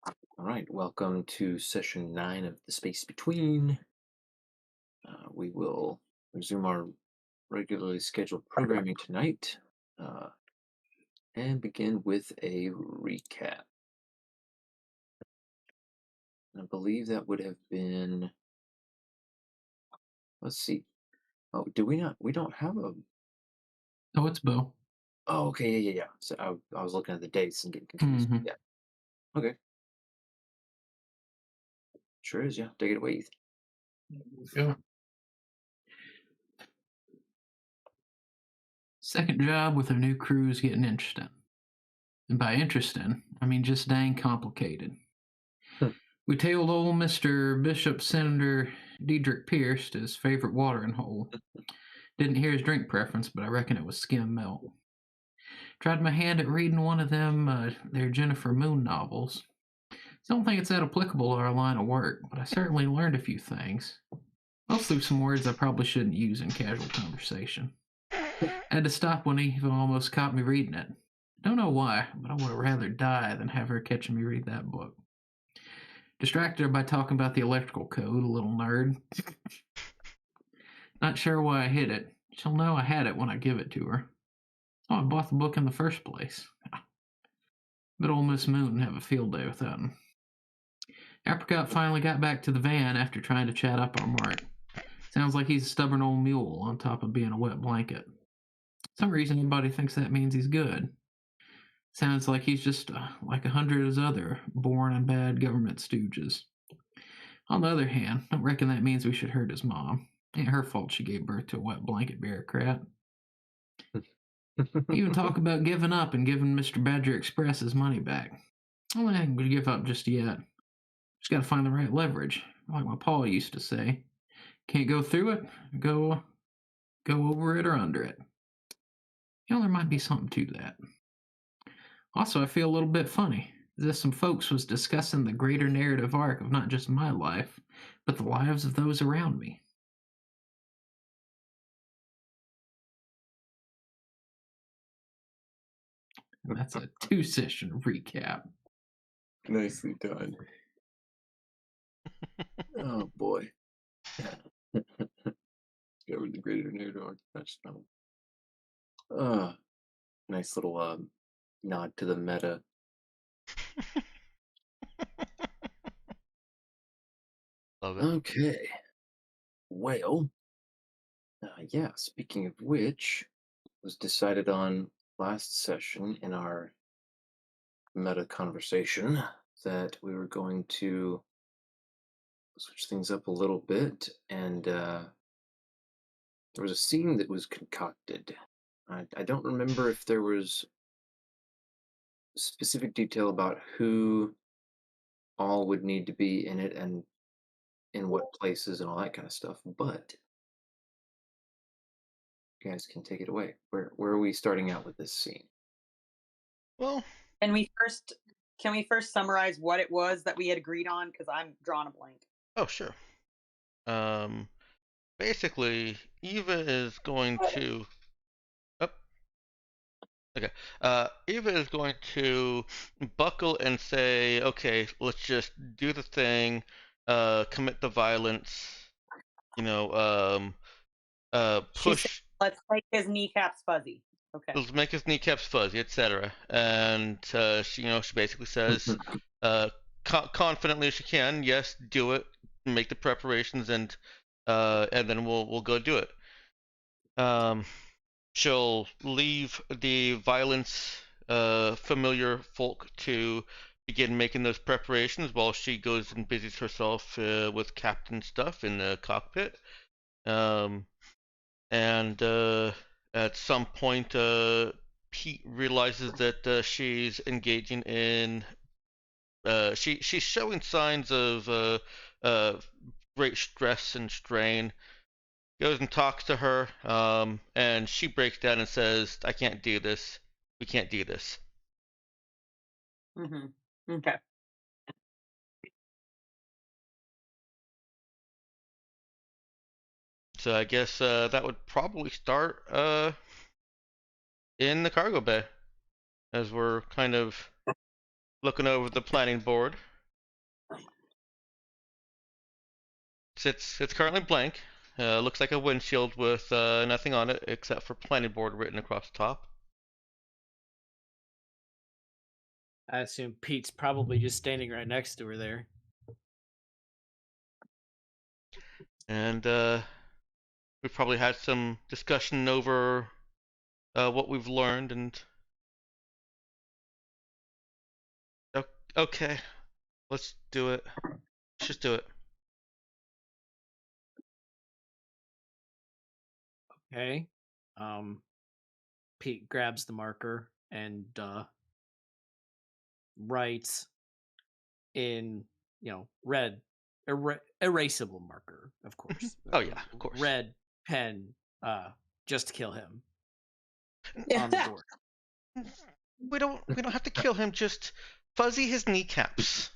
All right, welcome to session 9 of The Space Between. We will resume our regularly scheduled programming tonight uh, and begin with a recap. I believe that would have been, let's see. Oh, do we not? We don't have a. Oh, it's Bo. Oh, okay, yeah. So I was looking at the dates and getting confused. Mhm. Yeah, okay. Sure is, yeah. Take it away, Ethan. Yeah. Second job with a new crew is getting interesting. And by interesting, I mean just dang complicated. Hmm. We tailed old Mr. Bishop Senator Diedrich Pierce to his favorite watering hole. Didn't hear his drink preference, but I reckon it was skim milk. Tried my hand at reading one of them, their Jennifer Moon novels. Don't think it's that applicable to our line of work, but I certainly learned a few things. Mostly some words I probably shouldn't use in casual conversation. I had to stop when Eva almost caught me reading it. Don't know why, but I would have rather die than have her catching me read that book. Distracted her by talking about the electrical code, a little nerd. Not sure why I hid it. She'll know I had it when I give it to her. Oh, I bought the book in the first place. But old Miss Moon have a field day with that one. Apricot finally got back to the van after trying to chat up our Mark. Sounds like he's a stubborn old mule on top of being a wet blanket. Some reason everybody thinks that means he's good. Sounds like he's just like 100 of his other born and bad government stooges. On the other hand, don't reckon that means we should hurt his mom. Ain't her fault she gave birth to a wet blanket bureaucrat. Even talk about giving up and giving Mr. Badger Express his money back. I don't think I can give up just yet. Just gotta find the right leverage. Like my pa used to say. Can't go through it, go over it or under it. There might be something to that. Also, I feel a little bit funny, as if some folks was discussing the greater narrative arc of not just my life, but the lives of those around me. And that's a 2 session recap. Nicely done. Oh, boy. Discovered the greater narrative touchdown. Nice little nod to the meta. Love it. Okay. Well, yeah, speaking of which, was decided on last session in our meta conversation that we were going to switch things up a little bit, and there was a scene that was concocted. I don't remember if there was specific detail about who all would need to be in it and in what places and all that kind of stuff, but you guys can take it away. Where are we starting out with this scene? Well, Can we first can we first summarize what it was that we had agreed on? Because I'm drawing a blank. oh sure. Um, Basically, Eva is going to. Oh, okay. Eva is going to buckle and say, "Okay, let's just do the thing. Commit the violence. You know, She said, push. "Let's make his kneecaps fuzzy." Okay. Let's make his kneecaps fuzzy, etc." And she basically says, uh, confidently as she can, "Yes, do it. Make the preparations, and then we'll go do it." Um, she'll leave the violence familiar folk to begin making those preparations while she goes and busies herself with captain stuff in the cockpit. Um, and at some point, Pete realizes that she's engaging in. She's showing signs of uh, great stress and strain. Goes and talks to her, and she breaks down and says, "I can't do this. We can't do this." Mhm. Okay. So I guess that would probably start in the cargo bay as we're kind of looking over the planning board. It's currently blank. Looks like a windshield with nothing on it except for planning board written across the top. I assume Pete's probably just standing right next to her there. And we've probably had some discussion over what we've learned and okay, let's do it. Let's just do it. Okay. Pete grabs the marker and writes in, red, erasable marker, of course. Oh yeah, of course. Red pen, just to kill him Yeah. on the door. We don't have to kill him. Just fuzzy his kneecaps.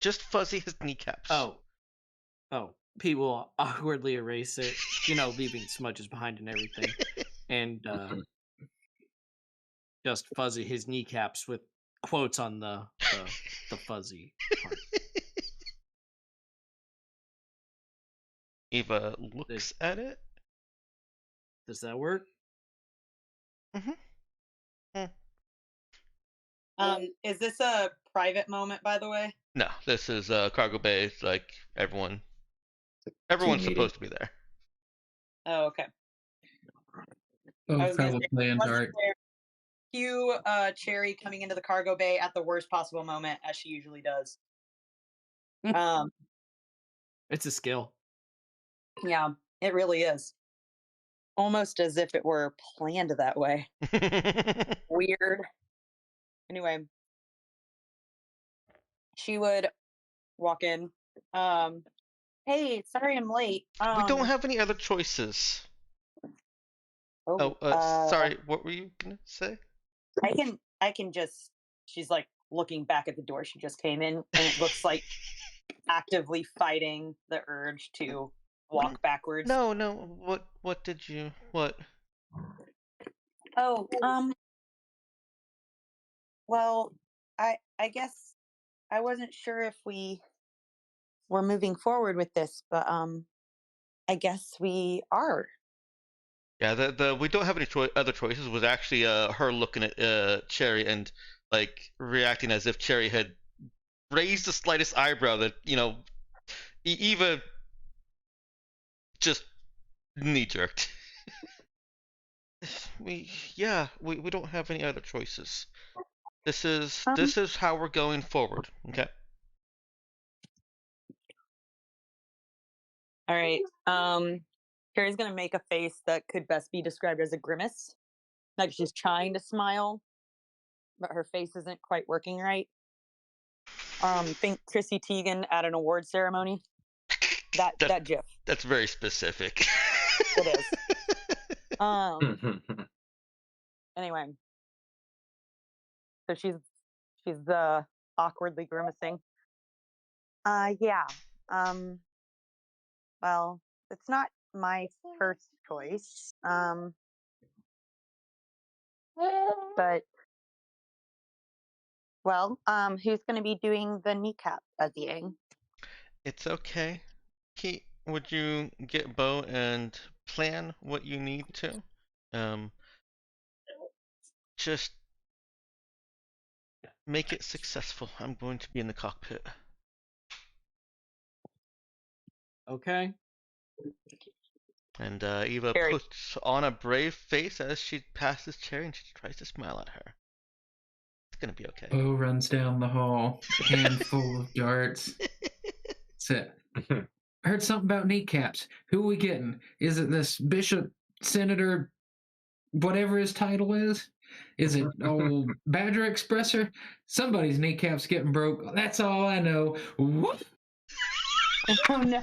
Just fuzzy his kneecaps. Oh, Pete will awkwardly erase it, leaving smudges behind and everything, and just fuzzy his kneecaps with quotes on the fuzzy part. Eva looks at it. Does that work? Is this a private moment, by the way? No, this is cargo bay. Like everyone's meeting. supposed to be there. Oh, okay. Oh, I was gonna say, probably in wasn't dark. there cue Cherry coming into the cargo bay at the worst possible moment, as she usually does. It's a skill. Yeah, it really is. Almost as if it were planned that way. Weird. Anyway, she would walk in. Hey, sorry I'm late. We don't have any other choices. Sorry. What were you gonna say? I can just. She's like looking back at the door she just came in, and it looks like actively fighting the urge to walk backwards. No. What did you? What? Oh, well, I guess I wasn't sure if we were moving forward with this, but I guess we are. Yeah, the we don't have any other choices was actually her looking at Cherry and like reacting as if Cherry had raised the slightest eyebrow that Eva just knee jerked. we don't have any other choices. This is how we're going forward. Okay. All right. Carrie's gonna make a face that could best be described as a grimace. Like she's trying to smile, but her face isn't quite working right. Think Chrissy Teigen at an award ceremony. That gif. That's very specific. It is. Anyway, so she's awkwardly grimacing. Yeah. Well, it's not my first choice. But who's going to be doing the kneecap fuzzying? It's okay. Pete, would you get Bo and plan what you need to? Just make it successful. I'm going to be in the cockpit. Okay. And Eva Cherry. puts on a brave face as she passes Cherry and she tries to smile at her. It's gonna be okay. Bo runs down the hall, handful of darts. That's it. I heard something about kneecaps. Who are we getting? Is it this Bishop, Senator, whatever his title is? Is it old Badger Expresser? Somebody's kneecaps getting broke. That's all I know. Whoop. Oh no.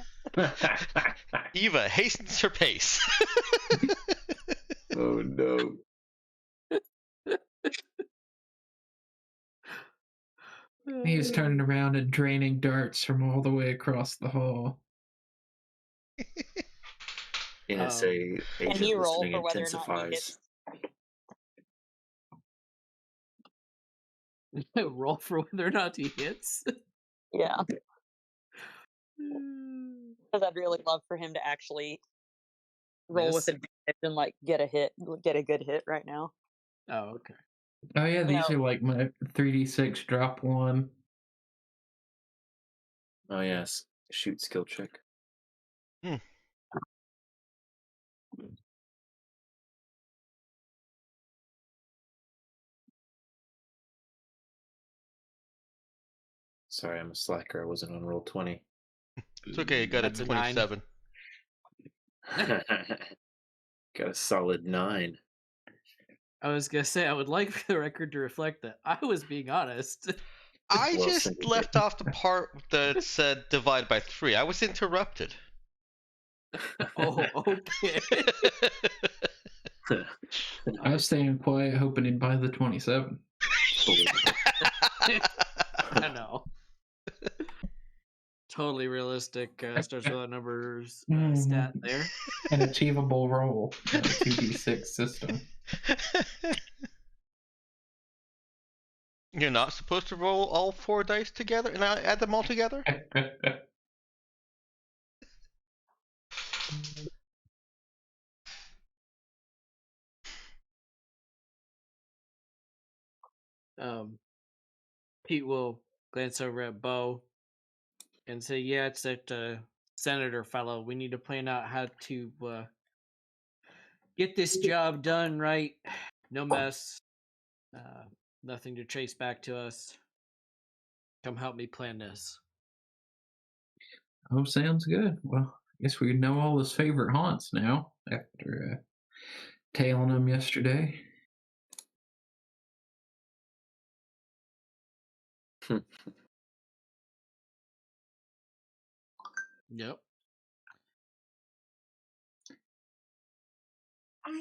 Eva hastens her pace. Oh no. He is turning around and draining darts from all the way across the hall. NSA Can agent you roll listening for whether or not he intensifies. hits? Roll for whether or not he hits. Yeah. Because I'd really love for him to actually roll with Miss? advantage and like get a good hit right now. Oh, okay. Oh yeah, You these know, are like my 3d6 drop one. Oh yes, shoot skill check. Hmm. Sorry, I'm a slacker. I wasn't on roll 20. It's okay. I got a That's a 9. 27. Got a solid 9. I was gonna say I would like for the record to reflect that I was being honest. I Well, just syndicate. left off the part that said divide by 3. I was interrupted. Oh, okay. I was staying quiet, hoping he'd buy the 27. I know. Totally realistic. Starts with that numbers stat there. An achievable roll in a 2d6 system. You're not supposed to roll all 4 dice together and add them all together? Pete will glance over at Bo and say, "Yeah, it's that senator fellow. We need to plan out how to get this job done right. No mess. Uh, nothing to trace back to us. Come help me plan this." Oh, sounds good. Well, I guess we know all his favorite haunts now after tailing him yesterday. Yep. All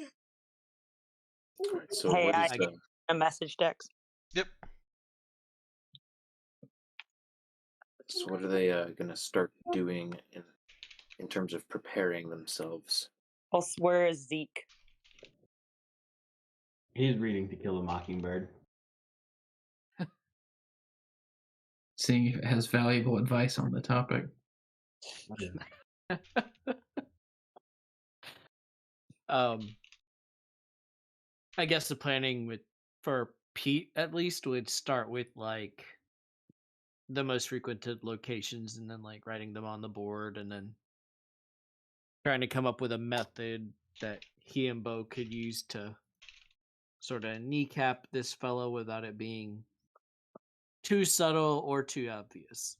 right, so hey, what I is get a message text. Yep. so what are they going to start doing in terms of preparing themselves? Well, where is Zeke? He's reading To Kill a Mockingbird. Seeing if it has valuable advice on the topic. I guess the planning for Pete at least would start with like the most frequented locations and then like writing them on the board and then trying to come up with a method that he and Bo could use to sort of kneecap this fellow without it being too subtle or too obvious.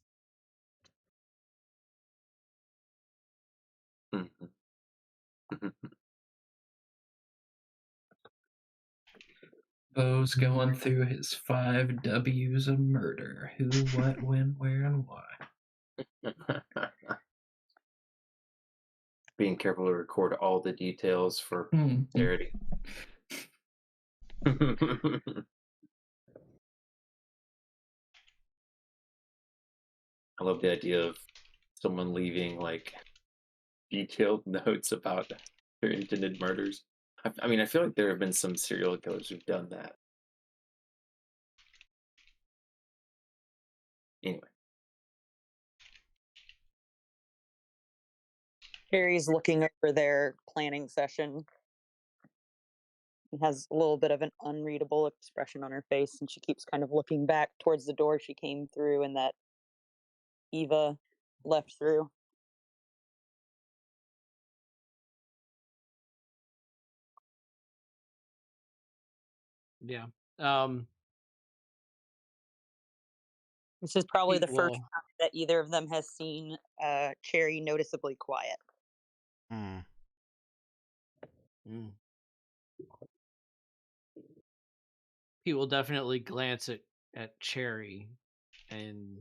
Bo's going through his 5 W's of murder. Who, what, when, where, and why. Being careful to record all the details for posterity. I love the idea of someone leaving like detailed notes about their intended murders. I mean, I feel like there have been some serial killers who've done that. Anyway, Carrie's looking over their planning session. She has a little bit of an unreadable expression on her face, and she keeps kind of looking back towards the door she came through and that Eva left through. Yeah. This is probably the Pete first will time that either of them has seen Cherry noticeably quiet. Hmm. Pete will definitely glance at Cherry and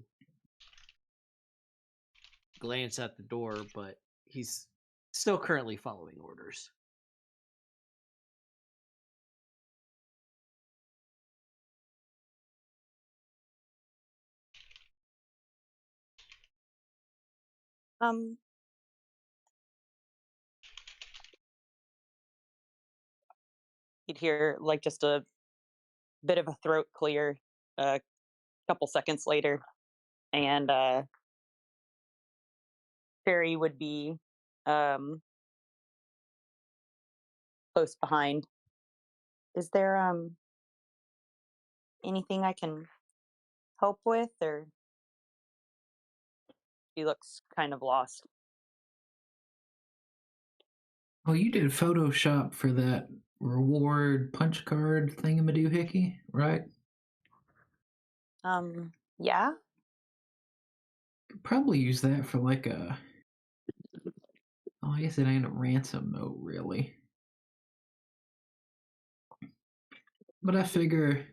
glance at the door, but he's still currently following orders. You'd hear like just a bit of a throat clear a couple seconds later, and Sherry would be close behind. Is there anything I can help with, or she looks kind of lost? Well, you did Photoshop for that reward punch card thingamadoohickey, right? Yeah. Could probably use that for like a. Oh, I guess it ain't a ransom note, really. But I figure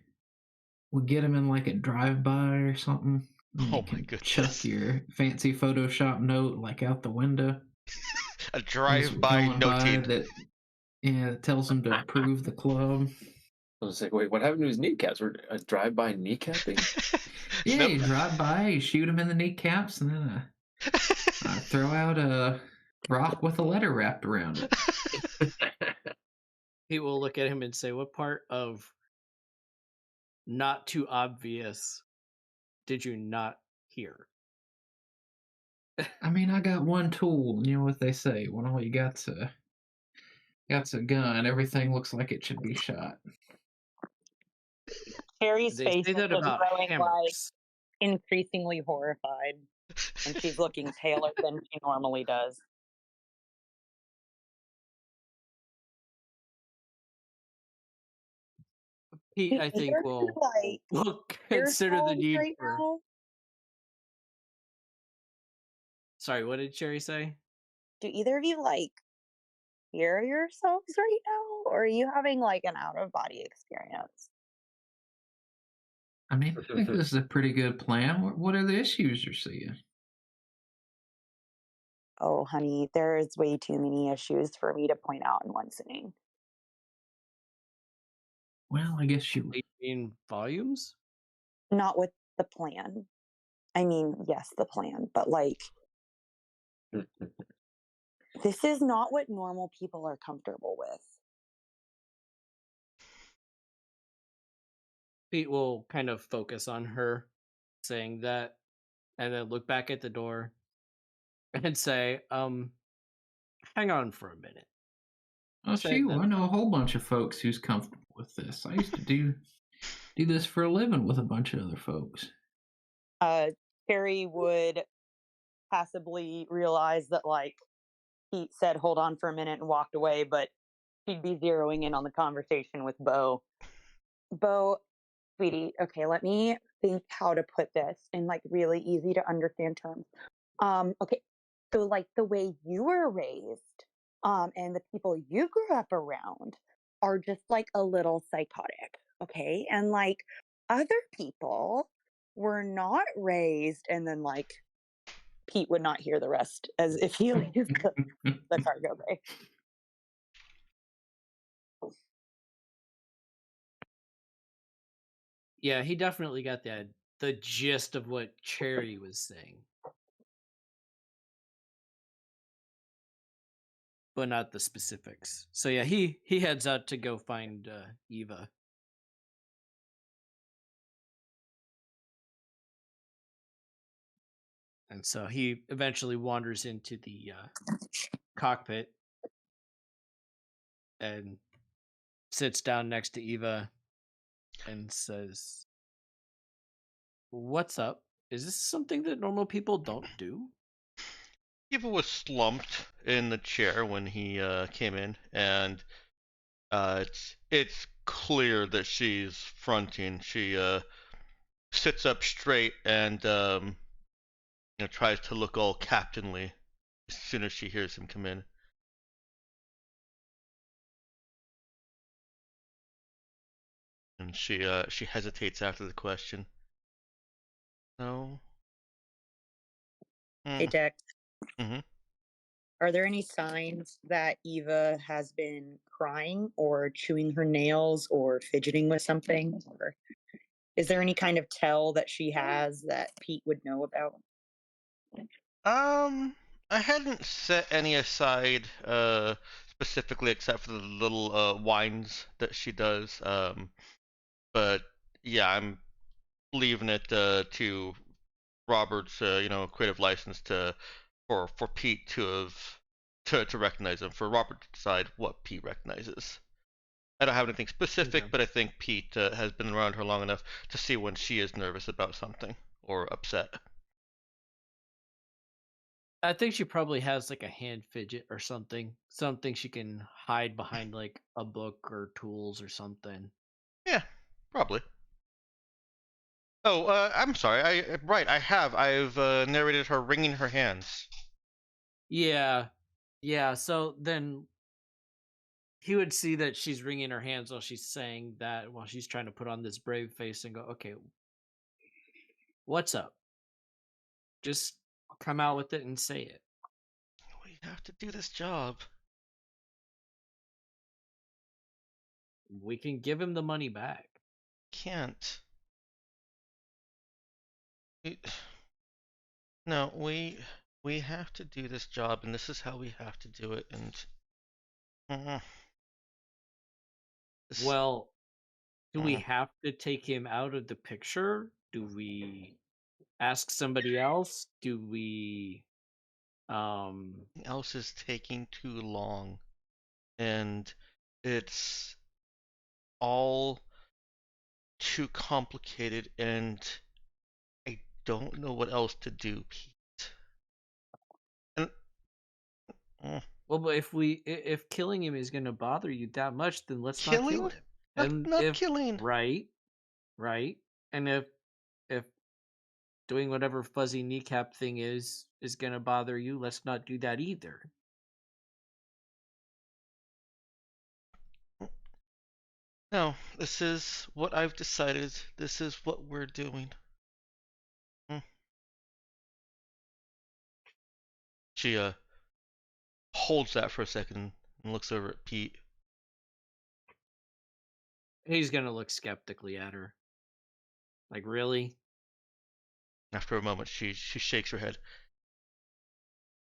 we'll get him in like a drive-by or something. And Oh you my can goodness. chuck your fancy Photoshop note like out the window. A as we're drive-by going by noting. that, yeah, it tells him to approve the club. I was like, wait, what happened to his kneecaps? Were a drive-by kneecapping? Yeah, Nope. you drive by, you shoot him in the kneecaps, and then throw out a rock with a letter wrapped around it. He will look at him and say, "What part of not too obvious did you not hear?" I mean, I got one tool. You know what they say: when all you got's a gun, everything looks like it should be shot. Sherry's They face say is that just about growing like hammers. increasingly horrified, and she's looking paler than she normally does. Pete, Do I either think, of you will like consider the earphones need right for. now? Sorry, what did Cherry say? Do either of you like hear yourselves right now, or are you having like an out of body experience? I mean, I think this is a pretty good plan. What are the issues you're seeing? Oh, honey, there's way too many issues for me to point out in one sitting. Well, I guess you. In volumes? Not with the plan. I mean, yes, the plan, but like, this is not what normal people are comfortable with. Pete will kind of focus on her saying that and then look back at the door and say, hang on for a minute. Oh, Say shoot, that. I know a whole bunch of folks who's comfortable with this. I used to do this for a living with a bunch of other folks. Carrie would passively realize that, like, Pete said, hold on for a minute and walked away, but she'd be zeroing in on the conversation with Bo. Bo, sweetie, okay, let me think how to put this in like really easy to understand terms. Okay, so like the way you were raised, and the people you grew up around are just like a little psychotic, okay? And like other people were not raised, and then like Pete would not hear the rest as if he leaves the cargo bay. Yeah, he definitely got the gist of what Cherry was saying. But not the specifics. So yeah, he heads out to go find Eva. And so he eventually wanders into the cockpit and sits down next to Eva and says, "What's up? Is this something that normal people don't do?" Eva was slumped in the chair when he came in, and it's clear that she's fronting. She sits up straight and tries to look all captainly as soon as she hears him come in. And she hesitates after the question. No. Hey, Dex. Mhm. Are there any signs that Eva has been crying or chewing her nails or fidgeting with something? Or is there any kind of tell that she has that Pete would know about? I hadn't set any aside specifically except for the little whines that she does. But yeah, I'm leaving it to Robert's creative license to for Pete to have to recognize him, for Robert to decide what Pete recognizes. I don't have anything specific, Okay. but I think Pete has been around her long enough to see when she is nervous about something or upset. I think she probably has like a hand fidget or something. Something she can hide behind like a book or tools or something. Yeah, probably. Oh, I'm sorry. I've narrated her wringing her hands. Yeah. Yeah, so then he would see that she's wringing her hands while she's saying that, while she's trying to put on this brave face and go, okay, what's up? Just come out with it and say it. We have to do this job. We can give him the money back. Can't. No, we have to do this job, and this is how we have to do it. And this, Well, do we have to take him out of the picture? Do we ask somebody else? Do we else is taking too long, and it's all too complicated, and I don't know what else to do, Pete. And well, but if killing him is going to bother you that much, then let's not kill killing? him. Not, And not if killing. right, and if doing whatever fuzzy kneecap thing is going to bother you, let's not do that either. No, this is what I've decided. This is what we're doing. She holds that for a second and looks over at Pete. He's going to look skeptically at her. Like, really? After a moment, she shakes her head.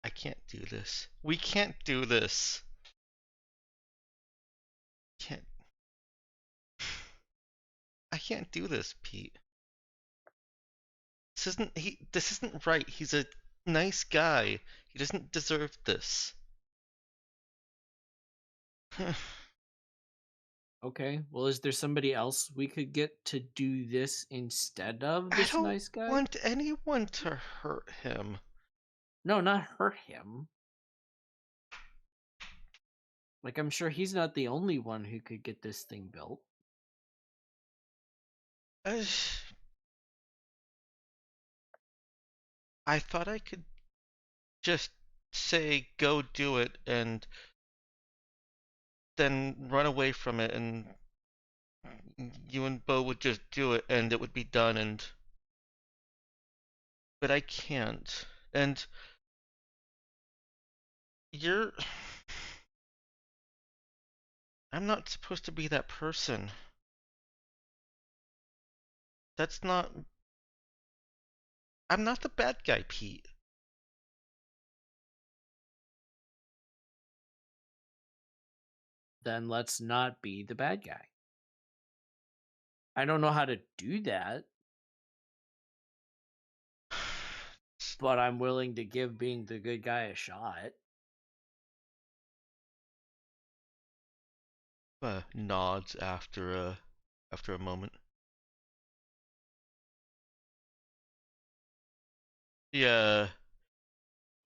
I can't do this. We can't do this. Can't. I can't do this, Pete. This isn't right. He's a nice guy. He doesn't deserve this. Okay. Well, is there somebody else we could get to do this instead of I this don't nice guy? want anyone to hurt him. No, not hurt him. Like, I'm sure he's not the only one who could get this thing built. I thought I could just say go do it and then run away from it, and you and Bo would just do it and it would be done. And but I can't. And you're I'm not supposed to be that person. That's not I'm not the bad guy, Pete. Then let's not be the bad guy. I don't know how to do that, but I'm willing to give being the good guy a shot. Nods after a moment. He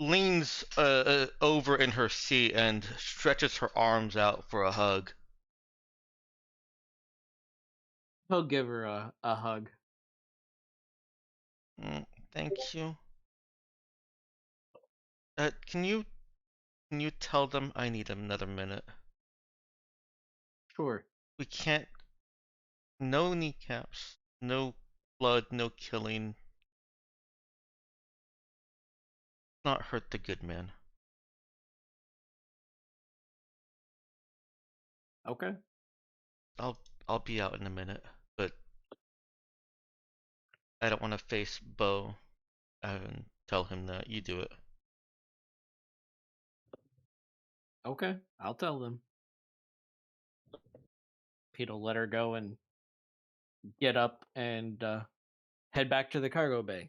leans over in her seat and stretches her arms out for a hug. He'll give her a hug. Thank you. Can you tell them I need another minute? Sure. We can't. No kneecaps. No blood. No killing. Not hurt the good man. Okay. I'll be out in a minute, but I don't want to face Bo and tell him that you do it. Okay. I'll tell them. Pete will let her go and get up and head back to the cargo bay.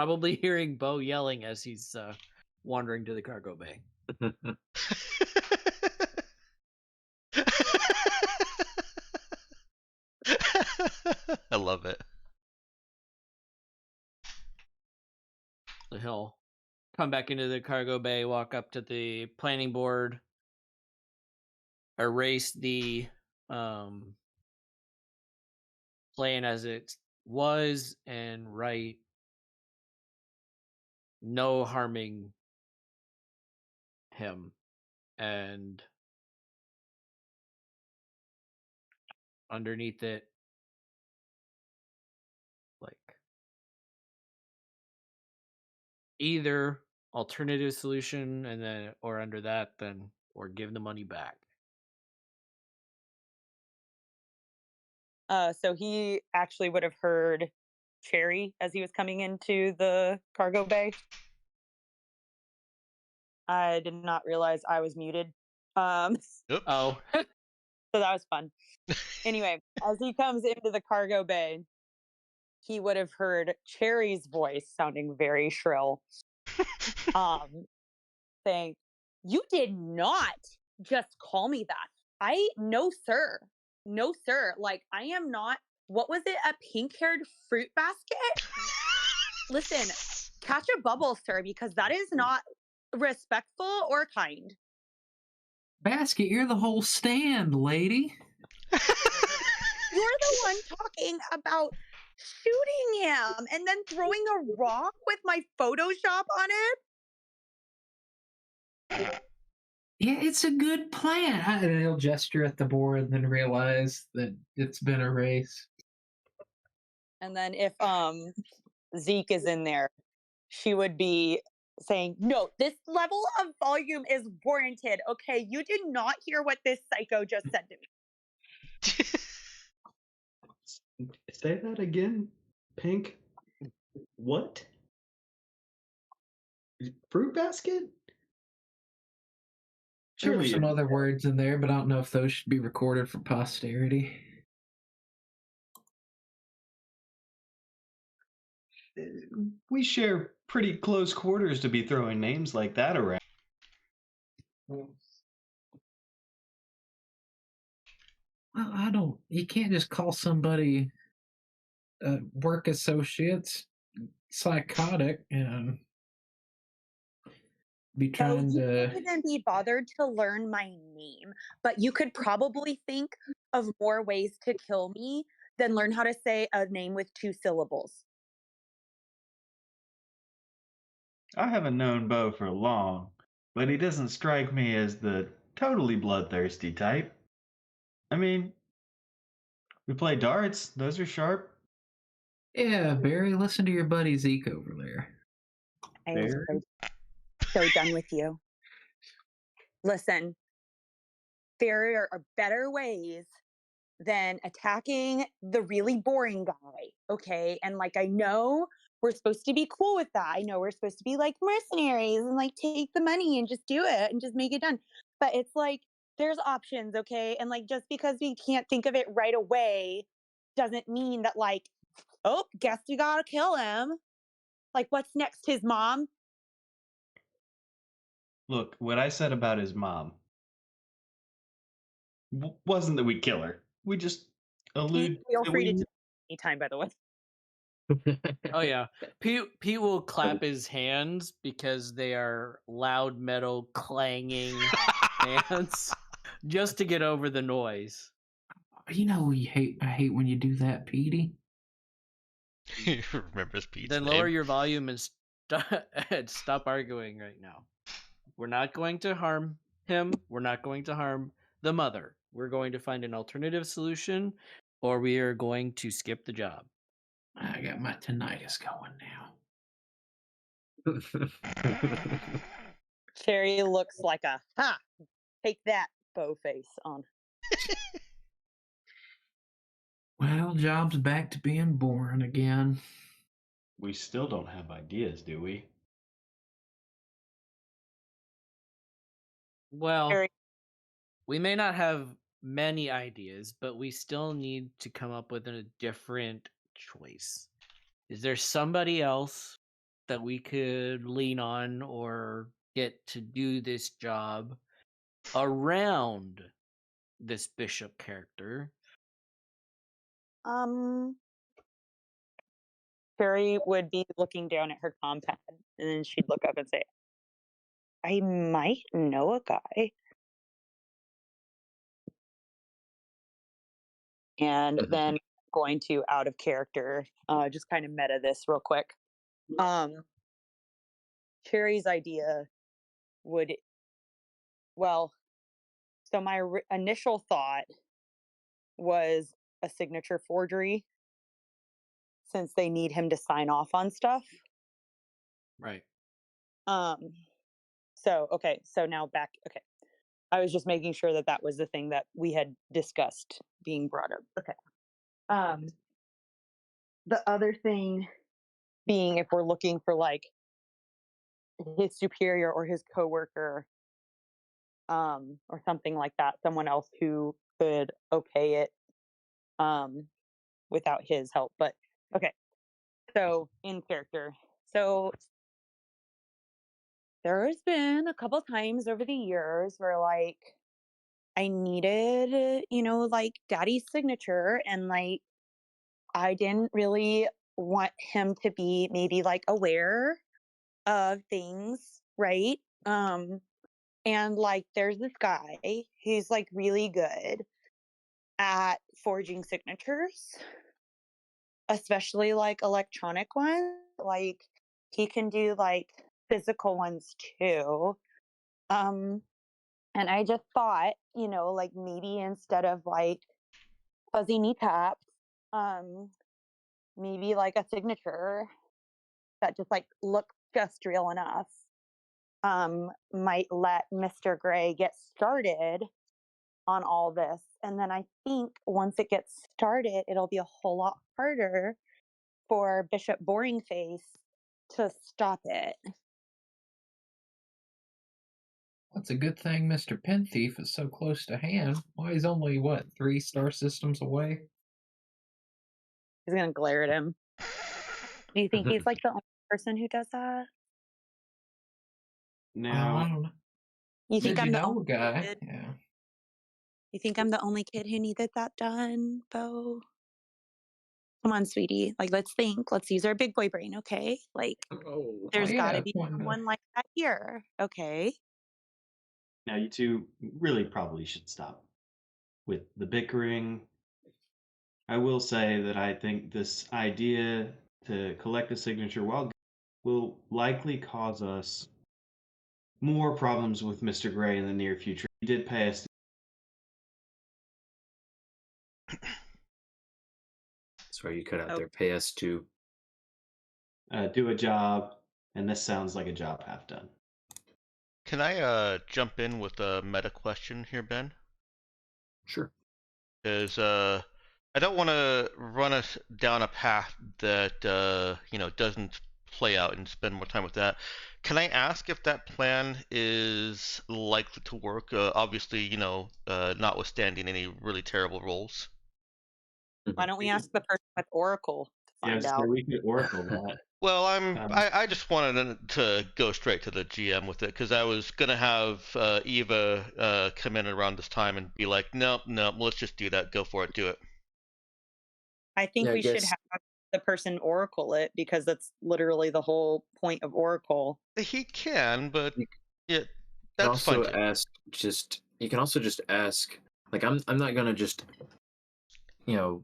probably hearing Bo yelling as he's wandering to the cargo bay. I love it. So he'll come back into the cargo bay, walk up to the planning board, erase the plan as it was, and write no harming him. And underneath it, like, either alternative solution, and then, or under that, then, or give the money back. So he actually would have heard Cherry as he was coming into the cargo bay. I did not realize I was muted. Oops. Oh, So that was fun. Anyway, as he comes into the cargo bay, he would have heard Cherry's voice sounding very shrill, saying, "You did not just call me that. No, sir. No, sir. Like, I am not, what was it, a pink-haired fruit basket? Listen, catch a bubble, sir, because that is not respectful or kind." Basket, you're the whole stand, lady. You're the one talking about shooting him and then throwing a rock with my Photoshop on it. Yeah, it's a good plan. And he'll gesture at the board and then realize that it's been erased. And then if Zeke is in there, she would be saying, "No, this level of volume is warranted. Okay, you did not hear what this psycho just said to me." Say that again, Pink. What? Fruit basket? There were Surely some other words in there, but I don't know if those should be recorded for posterity. we share pretty close quarters to be throwing names like that around. Well, I don't. You can't just call somebody work associates psychotic and be So trying you to. couldn't even be bothered to learn my name, but you could probably think of more ways to kill me than learn how to say a name with 2 syllables. I haven't known Bo for long, but he doesn't strike me as the totally bloodthirsty type. I mean, we play darts, those are sharp. Yeah, Barry, listen to your buddy Zeke over there. I am Fair. so done with you. Listen, there are better ways than attacking the really boring guy, okay? And like, I know we're supposed to be cool with that. I know we're supposed to be like mercenaries and like take the money and just do it and just make it done. But it's like, there's options, okay? And like, just because we can't think of it right away doesn't mean that, like, oh, guess we gotta kill him. Like, what's next? His mom? Look, what I said about his mom wasn't that we kill her. We just allude. Feel that free to we- do it anytime, by the way. oh yeah. Pete will clap his hands because they are loud metal clanging hands just to get over the noise. You know, I hate when you do that, Petey. He remembers Pete's Then name. lower your volume and stop arguing right now. We're not going to harm him. We're not going to harm the mother. We're going to find an alternative solution, or we are going to skip the job. I got my tinnitus going now. Cherry looks like a, ha, take that, bow face on. Well, job's back to being boring again. We still don't have ideas, do we? Well, Cherry, we may not have many ideas, but we still need to come up with a different choice. Is there somebody else that we could lean on or get to do this job around this bishop character? Fairy would be looking down at her compad, and then she'd look up and say, I might know a guy. And Mhm. then going to out of character, just kind of meta this real quick. Cherry's idea would, well, so my initial thought was a signature forgery since they need him to sign off on stuff. Right. So okay, so now back. Okay, I was just making sure that that was the thing that we had discussed being brought up. Okay. The other thing being, if we're looking for like his superior or his coworker, or something like that, someone else who could okay it, without his help. But okay, so in character, so there's been a couple times over the years where like I needed, like daddy's signature, and like I didn't really want him to be maybe like aware of things, right? And like there's this guy who's like really good at forging signatures, especially like electronic ones. Like he can do like physical ones too. Um and I just thought, like maybe instead of like fuzzy kneecaps, um maybe like a signature that just like looks just real enough, might let Mr. Gray get started on all this. And then I think once it gets started, it'll be a whole lot harder for Bishop Boringface to stop it. Well, it's a good thing Mr. Penthief is so close to hand. Why, he's only, what, 3 star systems away? He's gonna glare at him. Do you think he's like the only person who does that? I Now, don't know. You think Did you I'm the know a only guy? kid? Yeah. You think I'm the only kid who needed that done, Bo? Come on, sweetie. Like, let's think. Let's use our big boy brain, okay? Like, Oh, there's yeah, gotta be one, someone like that here, okay? now you two really probably should stop with the bickering. I will say that I think this idea to collect a signature while will likely cause us more problems with Mr. Gray in the near future. He did pay us sorry, you cut out Oh. there. Pay us to. to do a job, and this sounds like a job half done. Can I jump in with a meta question here, Ben? Sure. Is I don't want to run us down a path that doesn't play out and spend more time with that. Can I ask if that plan is likely to work? Obviously, notwithstanding any really terrible rolls. Why don't we ask the person with Oracle to Yeah, find so out? we could oracle that. Well, Um, I just wanted to go straight to the GM with it because I was gonna have Eva come in around this time and be like, nope, nope, let's just do that. Go for it, do it. I think Yeah, I we should guess have the person Oracle it because that's literally the whole point of Oracle. He can, but you yeah, can that's fine also too. ask. You can also just ask. Like, I'm not gonna just, you know,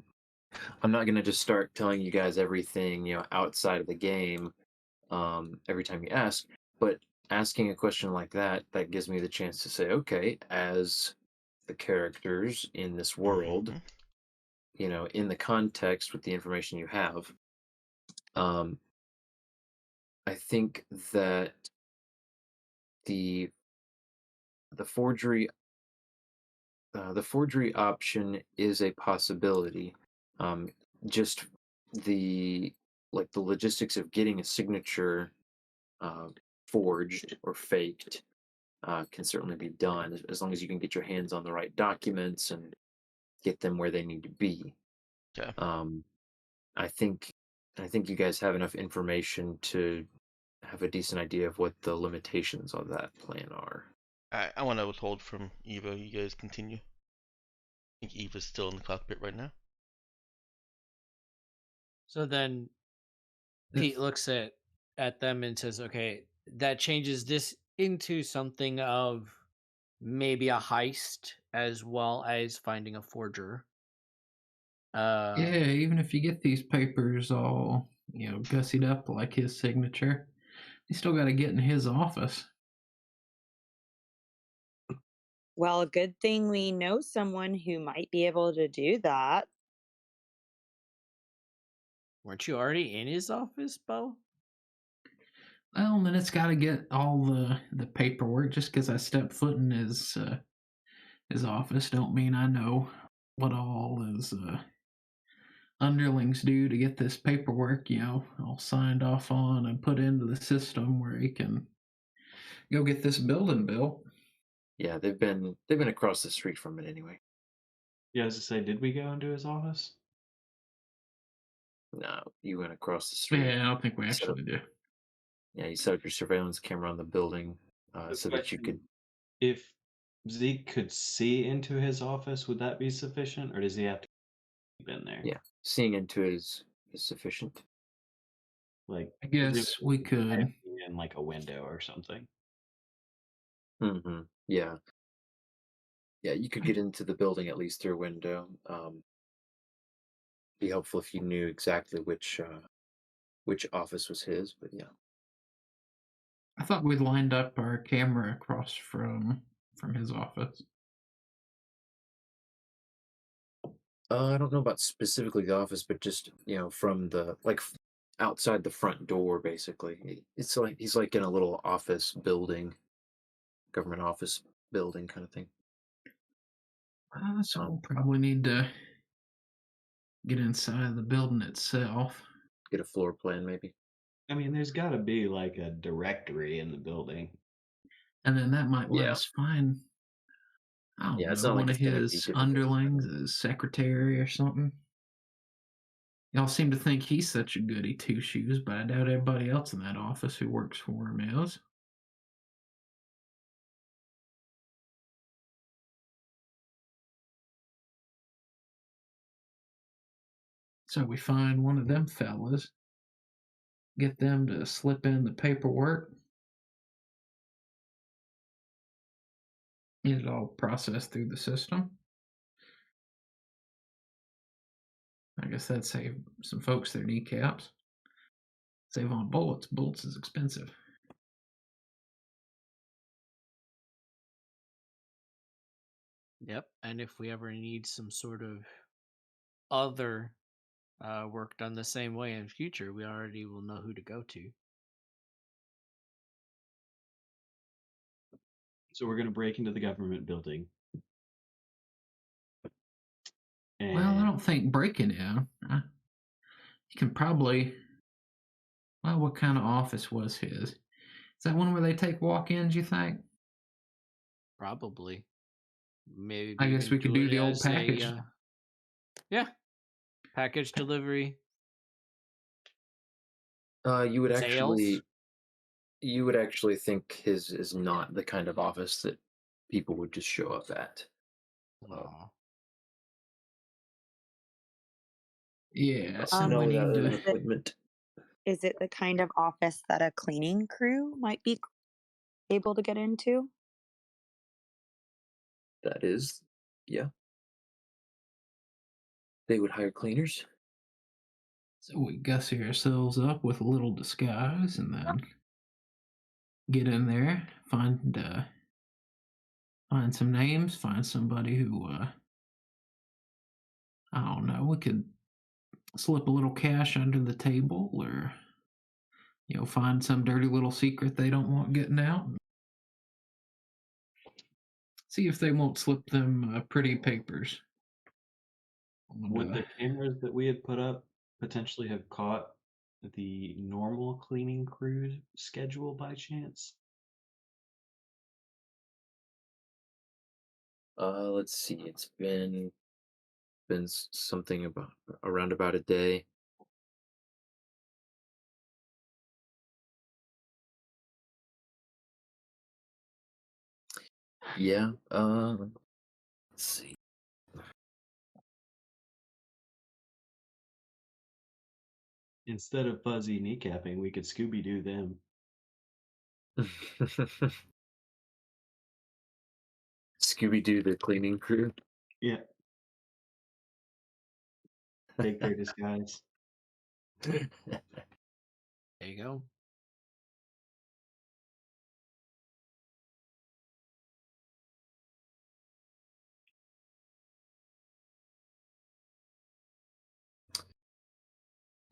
I'm not gonna just start telling you guys everything, outside of the game, every time you ask. But asking a question like that gives me the chance to say, okay, as the characters in this world, Mhm. in the context with the information you have, um, I think that the the forgery the forgery option is a possibility. Um, just the the logistics of getting a signature uh, forged or faked can certainly be done as long as you can get your hands on the right documents and get them where they need to be. Okay. Um, I think I think you guys have enough information to have a decent idea of what the limitations of that plan are. I want to withhold from Eva. You guys continue. I think Eva's still in the cockpit right now. So then Pete looks at them and says, "Okay, that changes this into something of maybe a heist as well as finding a forger." Yeah, even if you get these papers all, gussied up like his signature, you still got to get in his office. Well, a good thing we know someone who might be able to do that. Weren't you already in his office, Bo? Well, then it's got to get all the paperwork. Just because I stepped foot in his office, don't mean I know what all his underlings do to get this paperwork, all signed off on and put into the system where he can go get this building built. Yeah, they've been across the street from it anyway. Yeah, as I say, did we go into his office? No, you went across the street. Yeah, I don't think we Set up, actually do. yeah, you set up your surveillance camera on the building Good so that you question. could. If Zeke could see into his office, would that be sufficient, or does he have to keep in there? Yeah, seeing into it is sufficient. Like, I guess we could. in like a window or something. Mm-hmm. Yeah, yeah, you could get into the building at least through a window. Be helpful if you knew exactly which office was his, but yeah. I thought we'd lined up our camera across from his office. I don't know about specifically the office, but just from the outside the front door, basically. It's like he's like in a little office building, government office building kind of thing. So we'll probably need to get inside the building itself. Get a floor plan, maybe. I mean, there's got to be like a directory in the building. And then that might let Yeah. us find, I don't Yeah, it's know, not like one of it's gonna be his difficult. underlings, his secretary or something. Y'all seem to think he's such a goody two shoes, but I doubt everybody else in that office who works for him is. So we find one of them fellas, get them to slip in the paperwork, get it all processed through the system. I guess that'd save some folks their kneecaps. Save on bullets. Bullets is expensive. Yep. And if we ever need some sort of other work done the same way in future, we already will know who to go to. So we're gonna break into the government building. Well, I And don't think breaking in. You can probably. Well, what kind of office was his? Is that one where they take walk-ins? You think? Probably. Maybe I guess even we could do do it the old as package. Yeah, package delivery. You would Sales? actually think his is not the kind of office that people would just show up at. Aw. Yeah, Not so we without need an to. appointment. Is it the kind of office that a cleaning crew might be able to get into? That is, yeah. They would hire cleaners. So we gussy ourselves up with a little disguise, and then get in there, find some names, find somebody who I don't know. We could slip a little cash under the table, or find some dirty little secret they don't want getting out. See if they won't slip them pretty papers. would the cameras that we had put up potentially have caught the normal cleaning crew schedule by chance? Let's see. It's been something about around about a day. Yeah. Let's see. Instead of fuzzy kneecapping, we could Scooby Doo them. Scooby Doo, the cleaning crew. Yeah, take their disguise. There you go.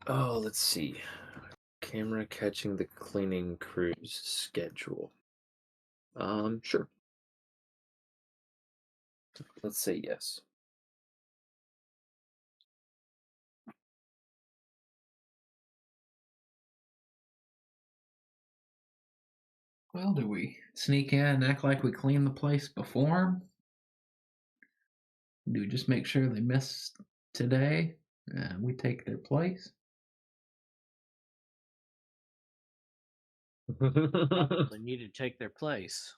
Oh, let's see. Camera catching the cleaning crew's schedule. Sure. Let's say yes. Well, do we sneak in and act like we cleaned the place before 'em? Do we just make sure they miss today and we take their place? Probably need to take their place,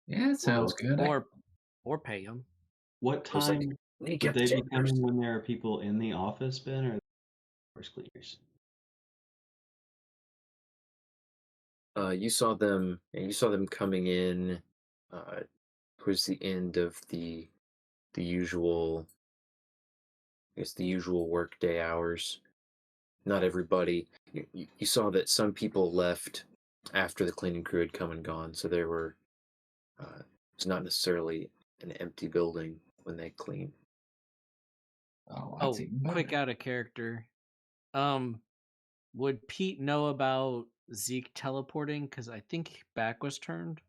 Yeah, it sounds Well, good. or pay them. what I was like, time sneak would up they be chambers. coming when there are people in the office, Ben, or first cleaners? You saw them. You saw them coming in uh, towards the end of the usual. I guess the usual workday hours. Not everybody. You saw that some people left after the cleaning crew had come and gone, so there were. It's not necessarily an empty building when they clean. Oh, that's Oh, even quick better. out of character. Um, would Pete know about Zeke teleporting? Because I think back was turned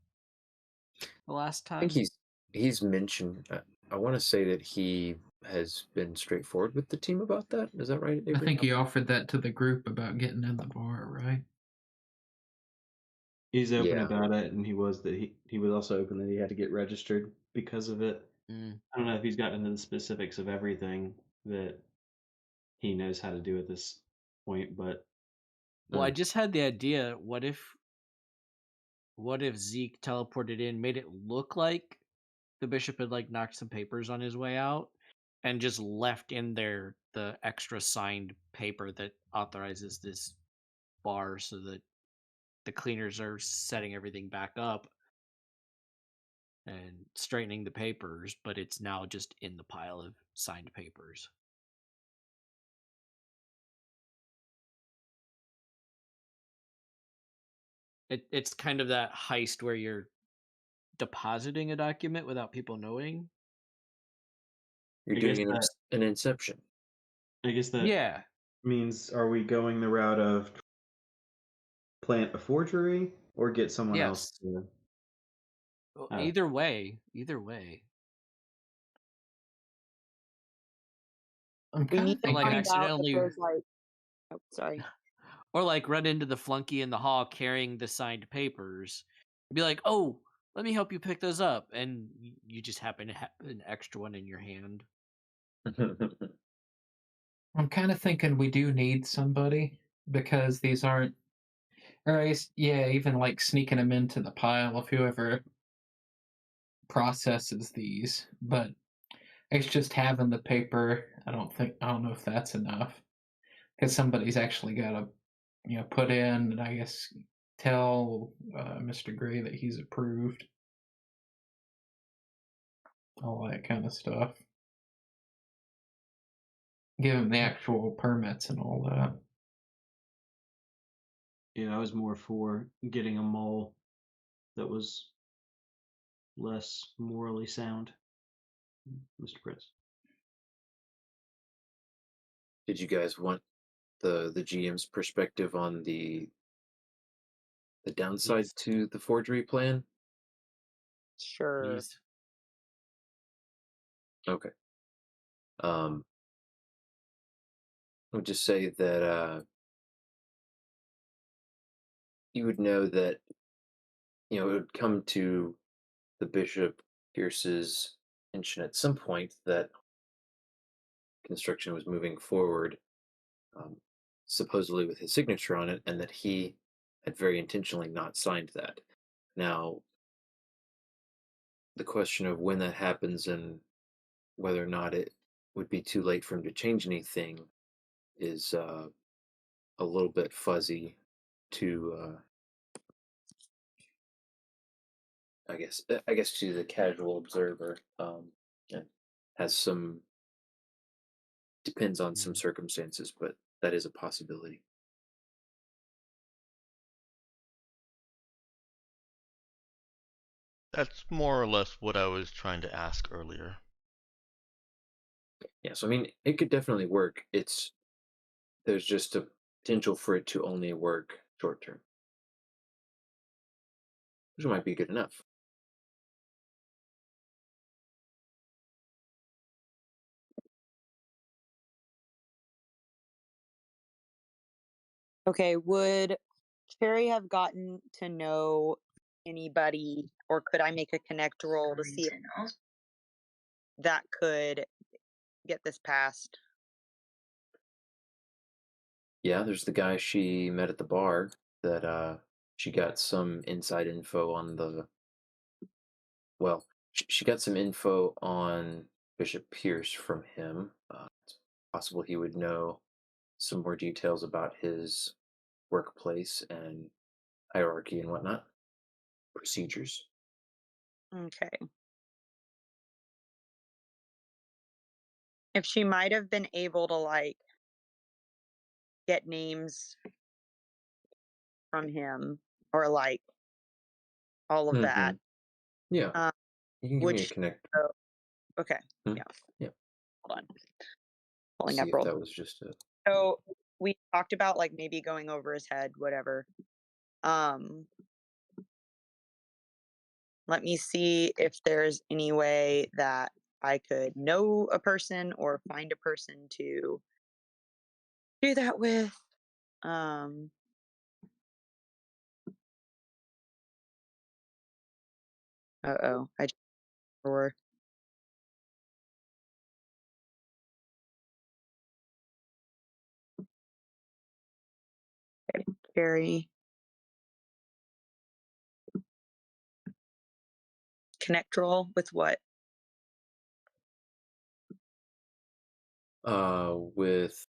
the last I think time. he's mentioned. I want to say that he has been straightforward with the team about that. Is that right, I Avery? think he offered that to the group about getting in the bar, right? He's open Yeah. about it, and he was also open that he had to get registered because of it. Mm. I don't know if he's gotten into the specifics of everything that he knows how to do at this point, but Well, I Mm. just had the idea. What if Zeke teleported in, made it look like the bishop had like knocked some papers on his way out, and just left in there the extra signed paper that authorizes this bar, so that the cleaners are setting everything back up and straightening the papers, but it's now just in the pile of signed papers. It's kind of that heist where you're depositing a document without people knowing. You're I guess doing that an inception. I guess that Yeah, means, are we going the route of plant a forgery or get someone else yes. to? Well, Oh, either way, either way. I'm We kind need of to Or like thinking. find out if accidentally, there's like, oh, sorry. or like run into the flunky in the hall carrying the signed papers. Be like, "Oh, let me help you pick those up," and you just happen to have an extra one in your hand. I'm kind of thinking we do need somebody because these aren't, or yeah, even like sneaking them into the pile of whoever processes these. But it's just having the paper. I don't know if that's enough because somebody's actually got to, put in and I guess tell Mr. Gray that he's approved, all that kind of stuff. Give him the actual permits and all that. yeah, I was more for getting a mole that was less morally sound, Mr. Prince. Did you guys want the GM's perspective on the downside Please, to the forgery plan? Sure. please. Okay. I would just say that you would know that it would come to the Bishop Pierce's attention at some point that construction was moving forward, um, supposedly with his signature on it, and that he had very intentionally not signed that. Now, the question of when that happens and whether or not it would be too late for him to change anything is a little bit fuzzy to I guess to the casual observer. And has some depends on some circumstances, but that is a possibility. That's more or less what I was trying to ask earlier. Yeah, so I mean, it could definitely work. There's just a potential for it to only work short term, which might be good enough. Okay, would Cherry have gotten to know anybody, or could I make a connect roll to see if that could get this passed? Yeah, there's the guy she met at the bar that she got some inside info on the well, she got some info on Bishop Pierce from him. It's possible he would know some more details about his workplace and hierarchy and whatnot, procedures. Okay. If she might have been able to like get names from him or like all of Hmm. that, Yeah, um, you can give would me a she? connect. Oh, okay. Hmm? Yeah. Yeah, Hold on. Pulling see up if roll. that was just a. So we talked about like maybe going over his head, whatever. Um, Let me see if there's any way that I could know a person or find a person to do that with. Um, oh, I just or Carrie connect roll with what? With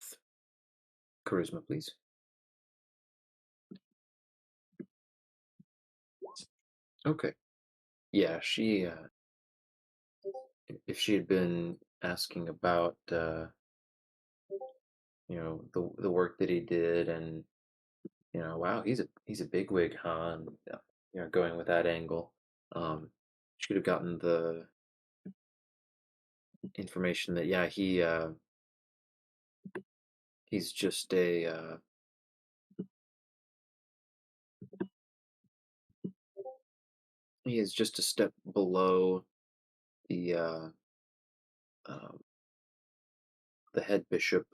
charisma, please. Okay. Yeah, if she had been asking about the work that he did, and wow, he's a bigwig, huh? And, going with that angle, um she could have gotten the information that yeah, he's just a he is just a step below the um, the head bishop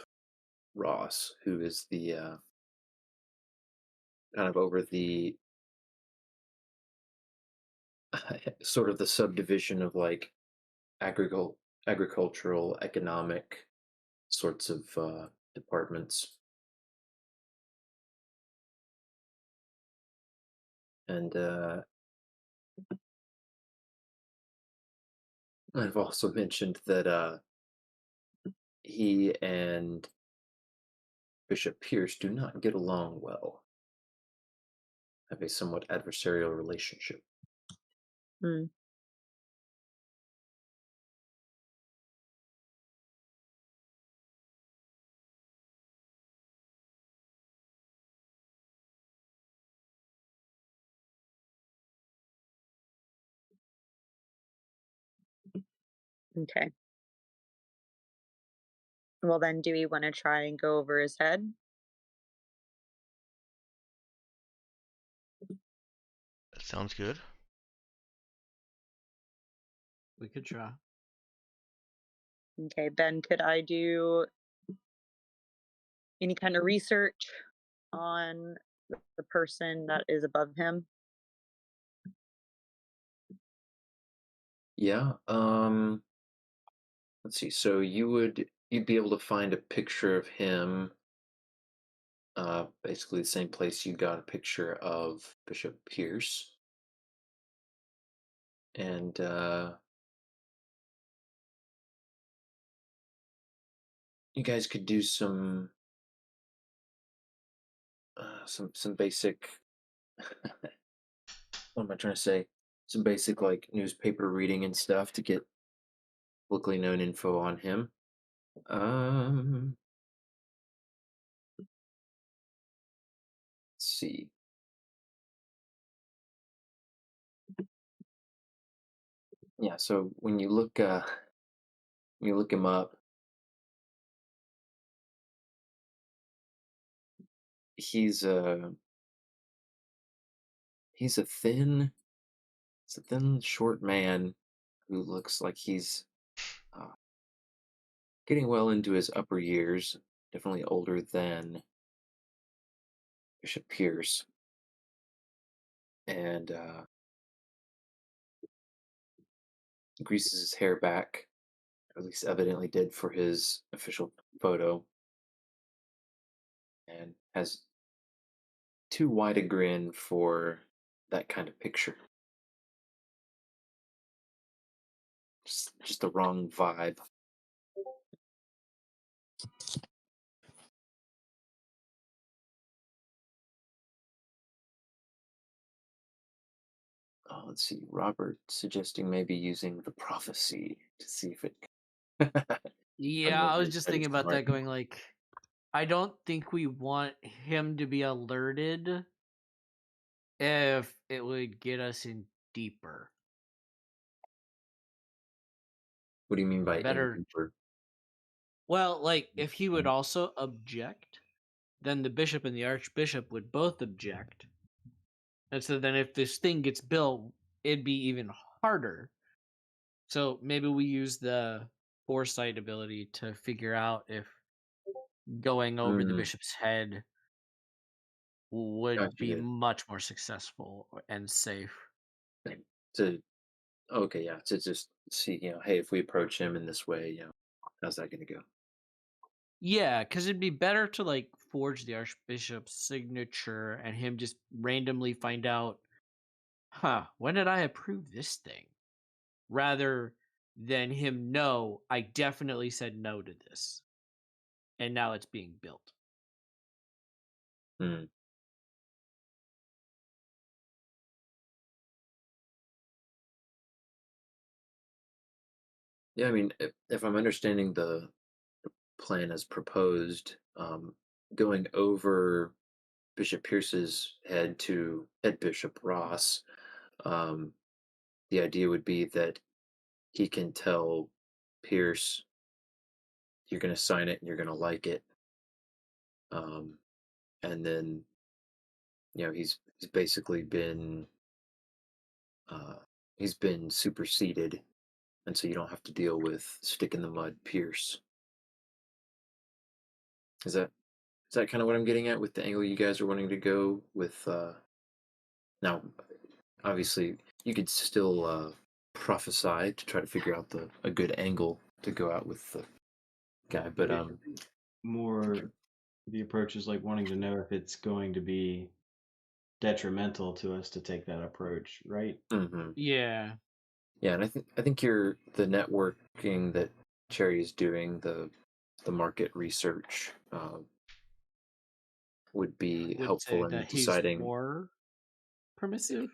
Ross, who is the kind of over the sort of the subdivision of like agricul agricultural economic sorts of departments. And I've also mentioned that he and Bishop Pierce do not get along well, have a somewhat adversarial relationship. Hmm. Okay. Well, then, do we want to try and go over his head? That sounds good. We could try. Okay, Ben, could I do any kind of research on the person that is above him? Yeah. Let's see. So you'd be able to find a picture of him, basically the same place you got a picture of Bishop Pierce. and you guys could do some basic. What am I trying to say? Some basic like newspaper reading and stuff to get locally known info on him. Let's see. Yeah, so when you look him up, he's a he's a thin he's a thin, short man who looks like he's uh, getting well into his upper years. Definitely older than Bishop Pierce, and greases his hair back, or at least evidently did for his official photo, and has too wide a grin for that kind of picture. Just the wrong vibe. Oh, let's see. Robert suggesting maybe using the prophecy to see if it. I don't Yeah, know I if was it's just very thinking about smart. that, going like, I don't think we want him to be alerted if it would get us in deeper. What do you mean by in Better, deeper? well, like if he would also object, then the bishop and the archbishop would both object. And so then if this thing gets built, it'd be even harder. So maybe we use the foresight ability to figure out if going over the Mm, bishop's head would be gotcha. much more successful and safe. To okay, yeah, to just see, hey, if we approach him in this way, how's that going to go? Yeah, because it'd be better to like forge the archbishop's signature and him just randomly find out, when did I approve this thing? Rather than him know, I definitely said no to this. And now it's being built. Mm. Yeah, I mean, if I'm understanding the plan as proposed, going over Bishop Pierce's head to head Bishop Ross, um, the idea would be that he can tell Pierce, you're going to sign it and you're going to like it. Um, and then, he's basically uh, he's been superseded. And so you don't have to deal with stick in the mud Pierce. Is that kind of what I'm getting at with the angle you guys are wanting to go with? Now, obviously, you could still prophesy to try to figure out a good angle to go out with the guy, but I think more the approach is like wanting to know if it's going to be detrimental to us to take that approach, right? mhm. Yeah. Yeah, and I think the networking that Cherry is doing, the market research, would be Would say helpful in that he's deciding. more permissive.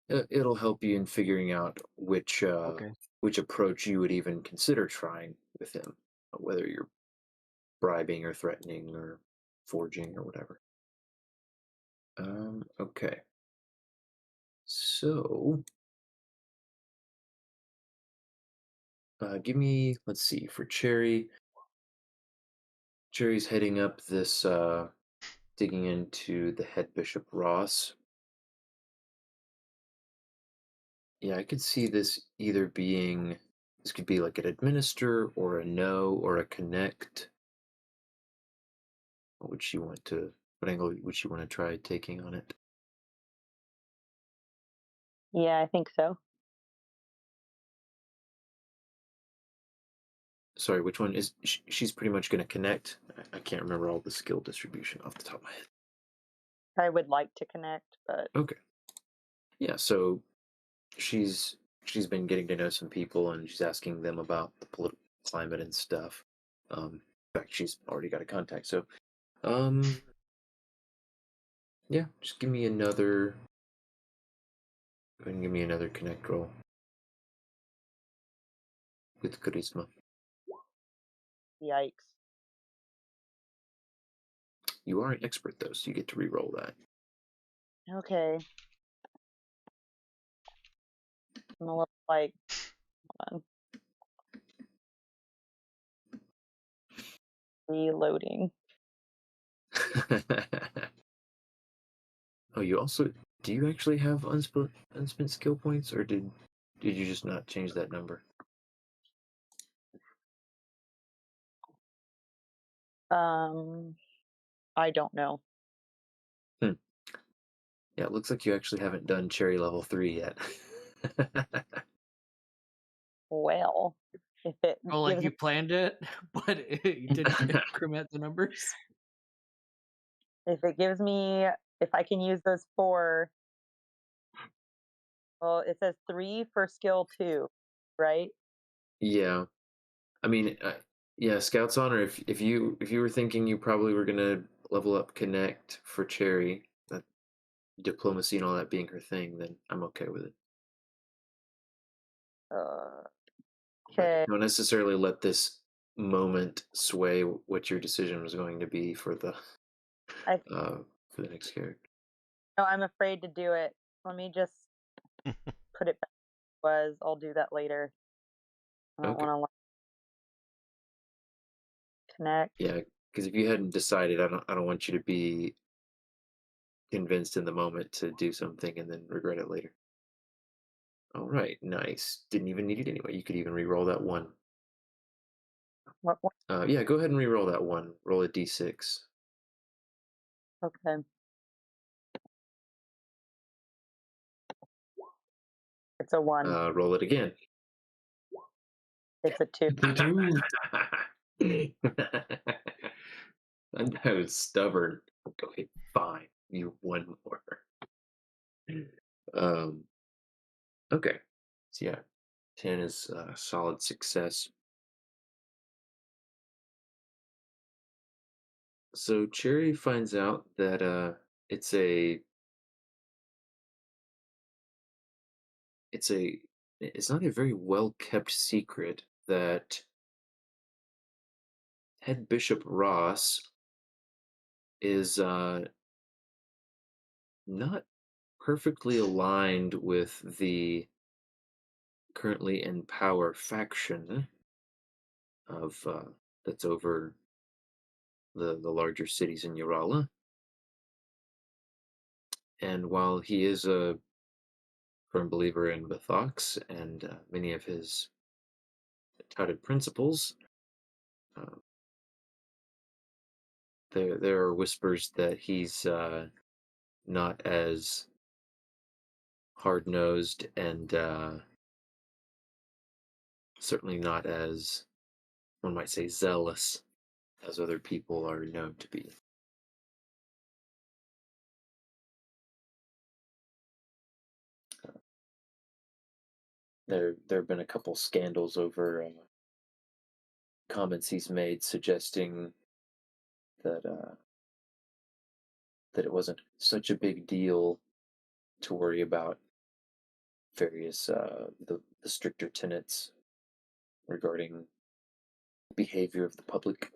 It'll help you in figuring out Okay. which approach you would even consider trying with him, whether you're bribing or threatening or forging or whatever. Okay. So, give me, let's see, for Cherry. Cherry's heading up this, digging into the head Bishop Ross. Yeah, I could see this could be like an administer or a no or a connect. What angle would you want to try taking on it? Yeah, I think so. Sorry, which one is she's pretty much going to connect? I can't remember all the skill distribution off the top of my head. I would like to connect, but Okay. Yeah, so she's she's been getting to know some people, and she's asking them about the political climate and stuff. In fact, she's already got a contact. So, um, yeah, just give me another. Go ahead and give me another connect roll with charisma. Yikes. You are an expert though, so you get to re-roll that. Okay. I'm a little like, hold on. Reloading. Oh, you also do you actually have unspent skill points, or did you just not change that number? I don't know. Yeah, it looks like you actually haven't done cherry level 3 yet. Well, if it Oh, like gives you planned it, but you didn't increment the numbers. if it gives me if I can use those 4, well, it says 3 for skill 2, right? Yeah, I mean, yeah, Scout's Honor. If you were thinking you probably were gonna level up Connect for Cherry, that diplomacy and all that being her thing, then I'm okay with it. Uh, But okay. don't necessarily let this moment sway what your decision was going to be for the I for the next character. no, I'm afraid to do it. Let me just put it back where it was. I'll do that later. I don't Okay. want to connect. Yeah, because if you hadn't decided, I don't want you to be convinced in the moment to do something and then regret it later. All right, nice. Didn't even need it anyway. You could even re-roll that one. What one? Yeah, go ahead and re-roll that one. Roll a d6. Okay. It's a 1. Roll it again. It's a 2. I was stubborn. Okay, fine. You one more. Um. Okay. So yeah, 10 is a solid success. So Cherry finds out that it's a it's a it's not a very well kept secret that head Bishop Ross is not perfectly aligned with the currently in power faction of that's over the larger cities in Urala. And while he is a firm believer in Bathox and many of his touted principles, uh, there are whispers that he's not as hard nosed and certainly not as one might say zealous as other people are known to be. There have been a couple scandals over comments he's made suggesting that that it wasn't such a big deal to worry about various the stricter tenets regarding behavior of the public.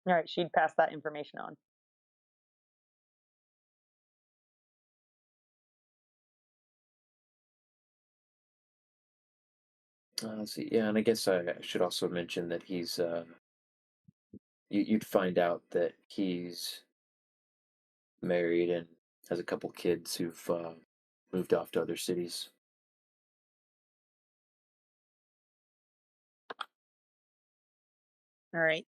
All right, she'd pass that information on. Let's see, yeah, and I guess I should also mention that he's you'd find out that he's married and has a couple kids who've moved off to other cities. All right.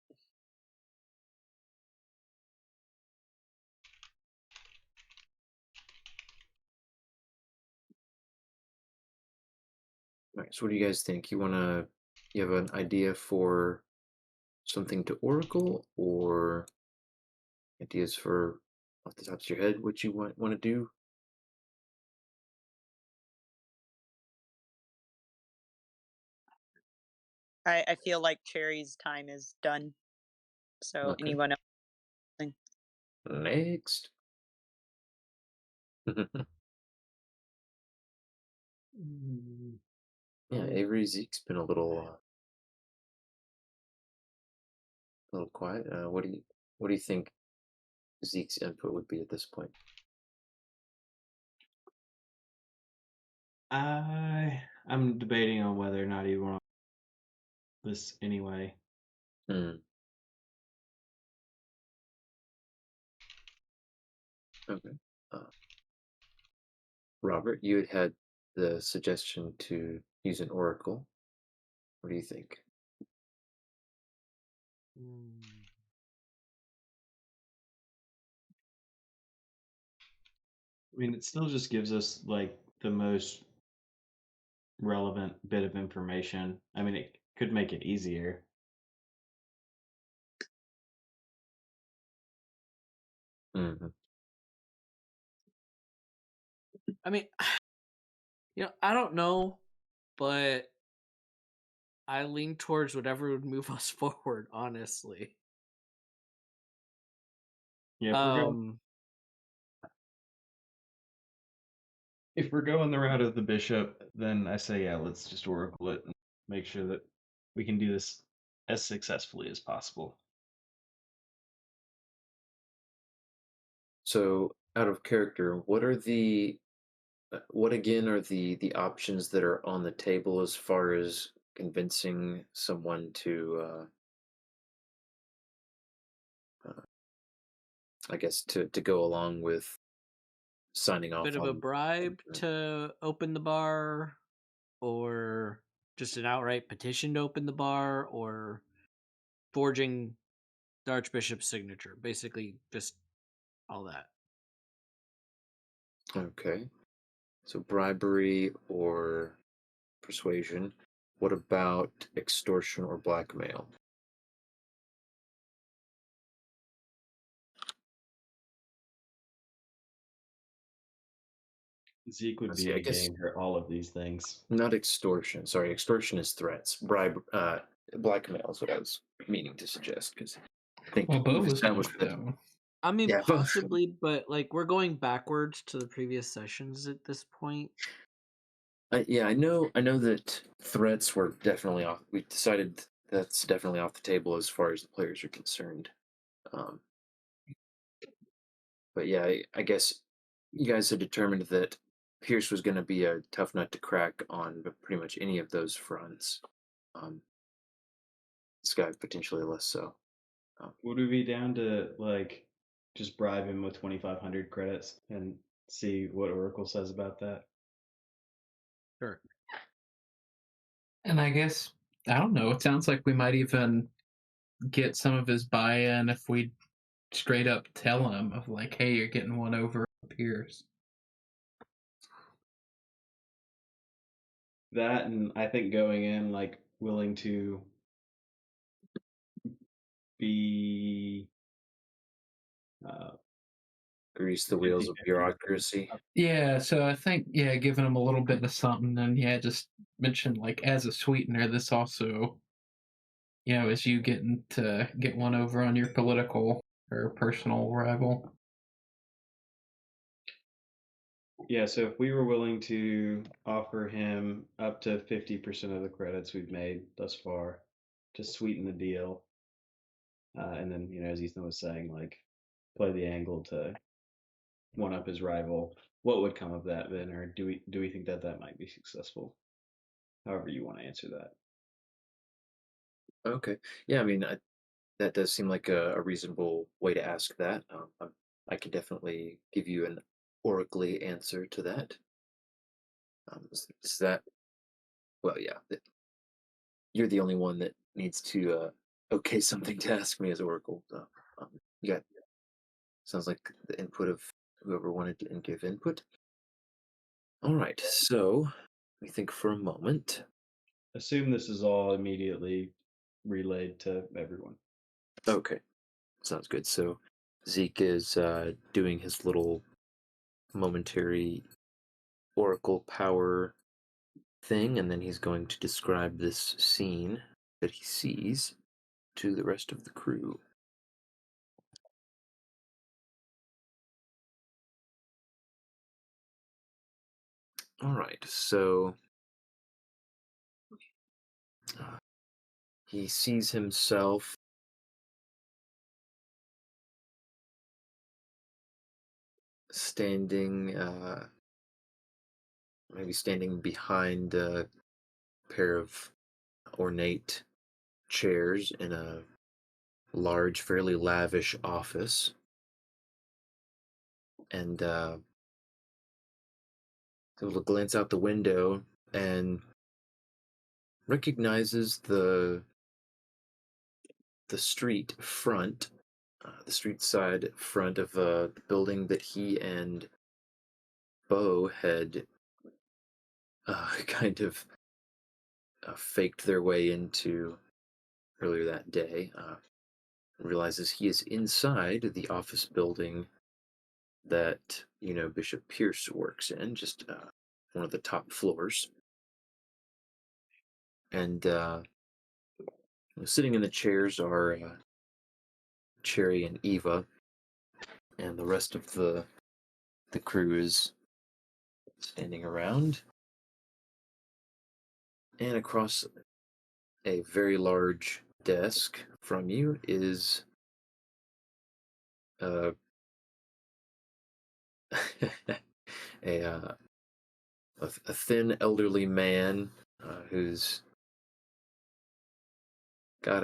All right, so what do you guys think? You have an idea for something to Oracle, or ideas for off the tops of your head what you want to do? I feel like Cherry's time is done. So Okay. anyone else? Next. Mm, Yeah, Avery Zeke's been a little quiet. What do you think Zeke's input would be at this point? I'm debating on whether or not you want this anyway. Hmm. Okay. Uh, Robert, you had the suggestion to use an oracle. What do you think? mm. I mean, it still just gives us like the most relevant bit of information. I mean, it could make it easier. Hmm. I mean, I don't know, but I lean towards whatever would move us forward, honestly. Yeah, Um, if we're going the route of the bishop, then I say yeah, let's just oracle it and make sure that we can do this as successfully as possible. So, out of character, what again are the options that are on the table as far as convincing someone to, I guess, to go along with signing a off bit of a on? bribe to open the bar, or just an outright petition to open the bar, or forging the Archbishop's signature. Basically, just all that. Okay. So bribery or persuasion. What about extortion or blackmail? Zeke would Let's be see. I the guess game for all of these things. not extortion. Sorry, extortion is threats. Blackmail is what I was meaning to suggest because I think Well, we've Bo was going established for that. that one. I mean, Yeah, both. possibly, but like we're going backwards to the previous sessions at this point. Yeah, I know that threats were definitely off. We decided that's definitely off the table as far as the players are concerned. Um, but yeah, I guess you guys had determined that Pierce was going to be a tough nut to crack on pretty much any of those fronts. Um, this guy potentially less so. Would we be down to like just bribe him with 2,500 credits and see what Oracle says about that? Sure. And I guess, I don't know, it sounds like we might even get some of his buy-in if we straight up tell him of like, hey, you're getting one over Pierce. That, and I think going in like willing to be uh, Grease the wheels of 50-50 with him. bureaucracy. Yeah, so I think, yeah, giving him a little bit of something, and yeah, just mention like as a sweetener, this also, is you getting to get one over on your political or personal rival. Yeah, so if we were willing to offer him up to 50% of the credits we've made thus far to sweeten the deal, and then, as Ethan was saying, like play the angle to one up his rival, what would come of that then? Or do we think that that might be successful? However you want to answer that. Okay. Yeah, I mean, that does seem like a reasonable way to ask that. I can definitely give you an oracly answer to that. Is that, well, yeah, you're the only one that needs to okay something to ask me as oracle. So, you got, sounds like the input of whoever wanted to give input. All right, so we think for a moment. Assume this is all immediately relayed to everyone. Okay, sounds good. So Zeke is doing his little momentary oracle power thing, and then he's going to describe this scene that he sees to the rest of the crew. All right, so he sees himself standing, maybe standing behind a pair of ornate chairs in a large, fairly lavish office, and able to glance out the window and recognizes the street front, the street side front of the building that he and Bo had kind of faked their way into earlier that day. Realizes he is inside the office building that Bishop Pierce works in, just one of the top floors. And sitting in the chairs are Cherry and Eva, and the rest of the crew is standing around. And across a very large desk from you is uh, a, uh, a thin elderly man who's got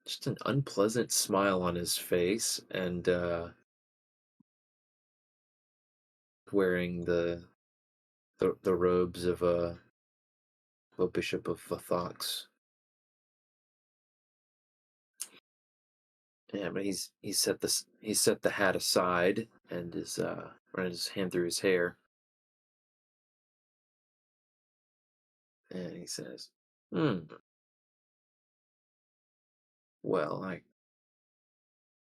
just an unpleasant smile on his face, and wearing the robes of a bishop of Vathox. Yeah, but he's set the hat aside and is running his hand through his hair, and he says, "Hmm. Well, I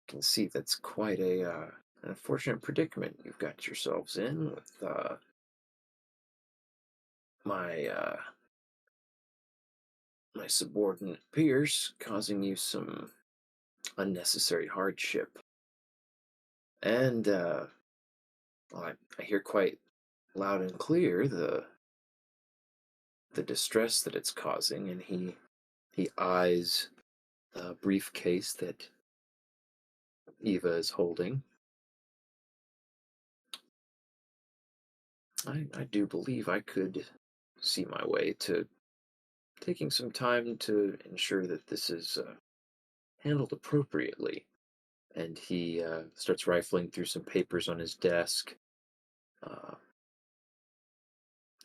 can see that's quite an unfortunate predicament you've got yourselves in with my my subordinate Pierce causing you some unnecessary hardship. And well, I hear quite loud and clear the distress that it's causing." And he eyes a briefcase that Eva is holding. I do believe I could see my way to taking some time to ensure that this is handled appropriately. And he starts rifling through some papers on his desk, uh,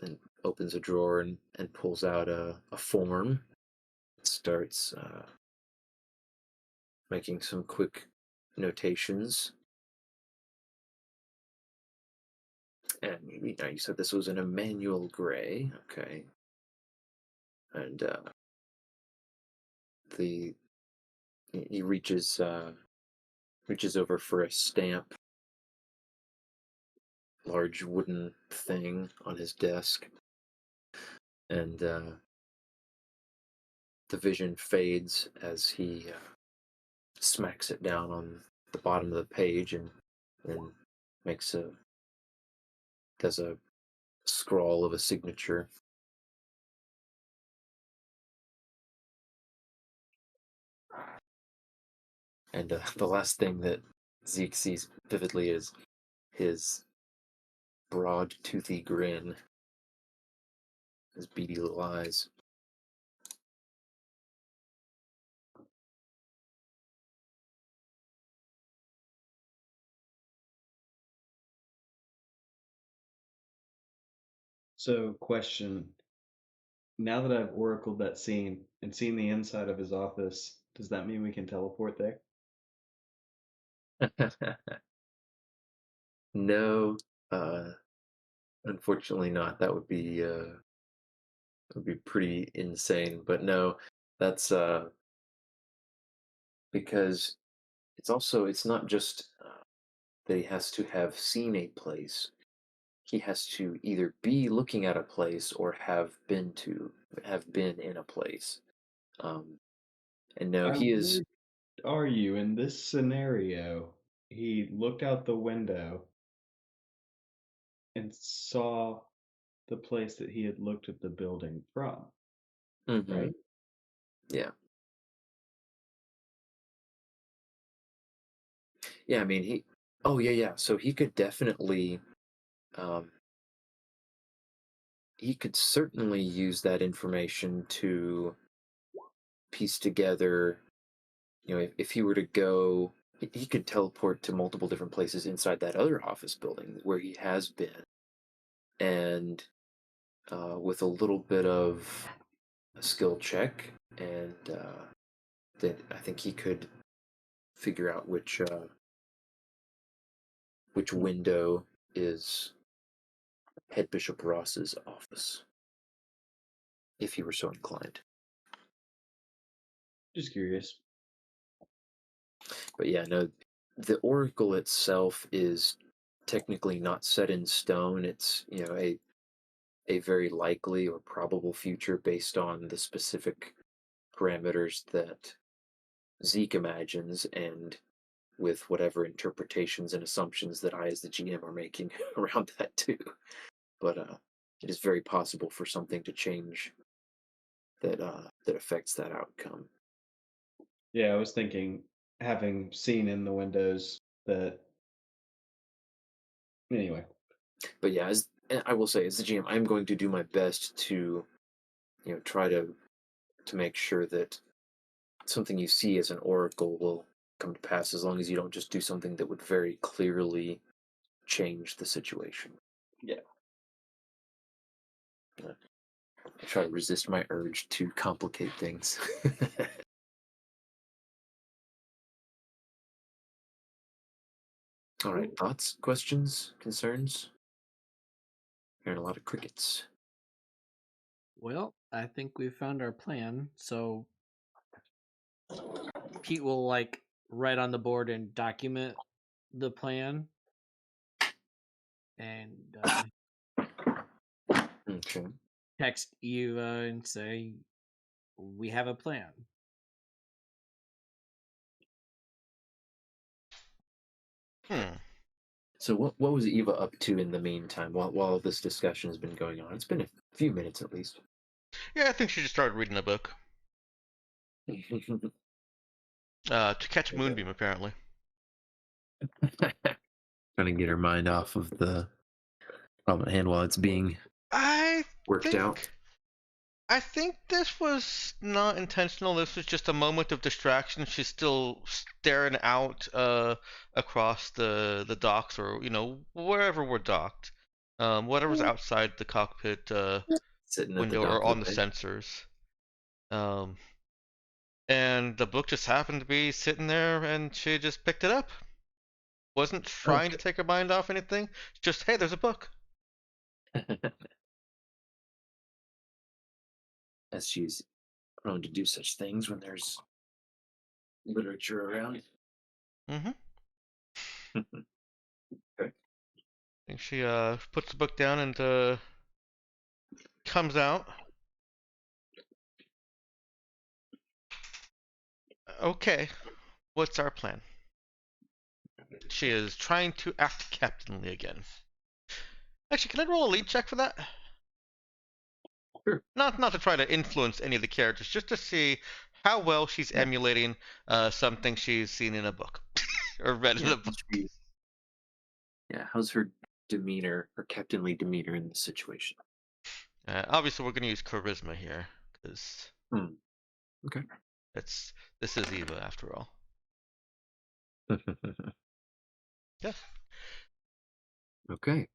and opens a drawer and pulls out a form. Starts making some quick notations. And you said this was an Emmanuel Gray, okay? And the he reaches over for a stamp, large wooden thing on his desk, and the vision fades as he smacks it down on the bottom of the page, and then does a scrawl of a signature. And the last thing that Zeke sees vividly is his broad, toothy grin, his beady little eyes. So, question. Now that I've oracled that scene and seen the inside of his office, does that mean we can teleport there? No, unfortunately not. That would be pretty insane. But no, That's because it's not just that he has to have seen a place. He has to either be looking at a place or have been in a place. Um, and no, he is. Where are you in this scenario? He looked out the window and saw the place that he had looked at the building from, Mhm, right? yeah, yeah. I mean, he. Oh yeah, yeah. So he could definitely. Um, he could certainly use that information to piece together. If he were to go, he could teleport to multiple different places inside that other office building where he has been, and with a little bit of a skill check, and that I think he could figure out which window is Head Bishop Ross's office, if he were so inclined. Just curious. But yeah, no, the Oracle itself is technically not set in stone. It's a very likely or probable future based on the specific parameters that Zeke imagines, and with whatever interpretations and assumptions that I, as the GM, are making around that too. But it is very possible for something to change that affects that outcome. Yeah, I was thinking, having seen in the windows that. Anyway, But yeah, and I will say, as the GM, I'm going to do my best to try to make sure that something you see as an oracle will come to pass, as long as you don't just do something that would very clearly change the situation. Yeah. I try to resist my urge to complicate things. All right, thoughts, questions, concerns? Hearing a lot of crickets. Well, I think we've found our plan. So Pete will like write on the board and document the plan, and Okay. text Eva and say we have a plan. Hmm. So what was Eva up to in the meantime while this discussion has been going on? It's been a few minutes at least. Yeah, I think she just started reading a book. To catch a moonbeam, apparently. Trying to get her mind off of the problem at hand while it's being I worked out. think this was not intentional. This was just a moment of distraction. She's still staring out across the docks, or wherever we're docked, whatever's outside the cockpit Sitting at the window dock or of on the the bay. sensors. And the book just happened to be sitting there, and she just picked it up. Wasn't trying to take her mind off anything. Just, hey, there's a book. As she's prone to do such things when there's literature around. Mm-hmm. Okay. I think she puts the book down and comes out. Okay, what's our plan? She is trying to act captainly again. Actually, can I roll a lead check for that? Sure. Not to try to influence any of the characters, just to see how well she's emulating something she's seen in a book or read in a book. Yeah, how's her demeanor, her captainly demeanor in the situation? Obviously, we're going to use charisma here because Okay. this is Eva after all. Yeah. Okay.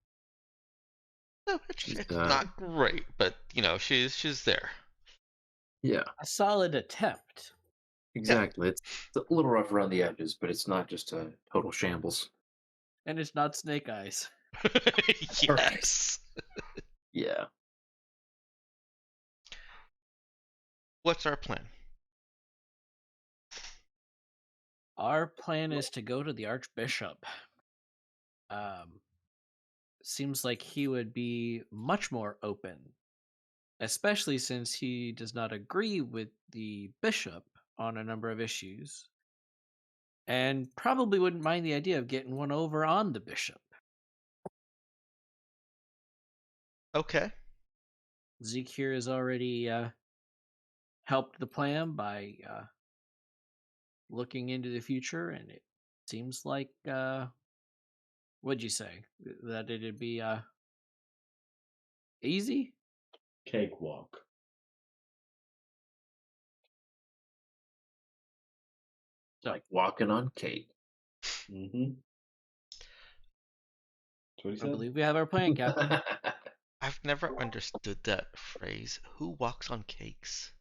No, it's not great, but she's there. Yeah, A solid attempt. exactly. It's a little rough around the edges, but it's not just a total shambles. And it's not Snake Eyes. Yes. Yeah. What's our plan? Our plan is to go to the Archbishop. Seems like he would be much more open, especially since he does not agree with the bishop on a number of issues, and probably wouldn't mind the idea of getting one over on the bishop. Okay. Zeke here has already helped the plan by looking into the future, and it seems like what'd you say that it'd be easy? Cakewalk. Like walking on cake. Mm-hmm. That's what he I said. believe we have our plan, Captain. I've never understood that phrase. Who walks on cakes?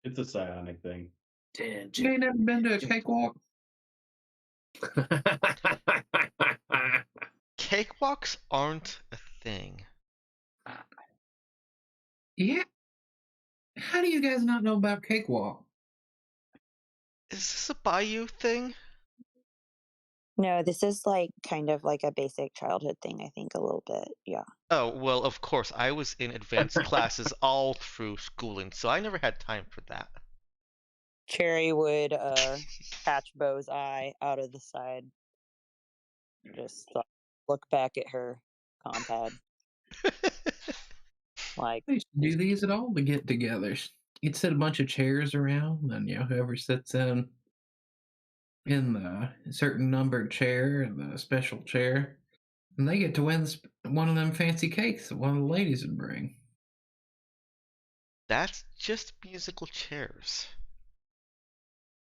It's a psionic thing. You Tangent. ain't never been to a cakewalk? Cakewalks aren't a thing. Yeah. How do you guys not know about cakewalk? Is this a Bayou thing? No, this is like kind of like a basic childhood thing, I think, a little bit. Yeah. Oh, well, of course. I was in advanced classes all through schooling, so I never had time for that. Cherry would catch Bo's eye out of the side. Just look back at her compad. Like, I used to do these at all the get-togethers. You'd set a bunch of chairs around, and whoever sits in the certain numbered chair and the special chair, and they get to win one of them fancy cakes that one of the ladies would bring. That's just musical chairs.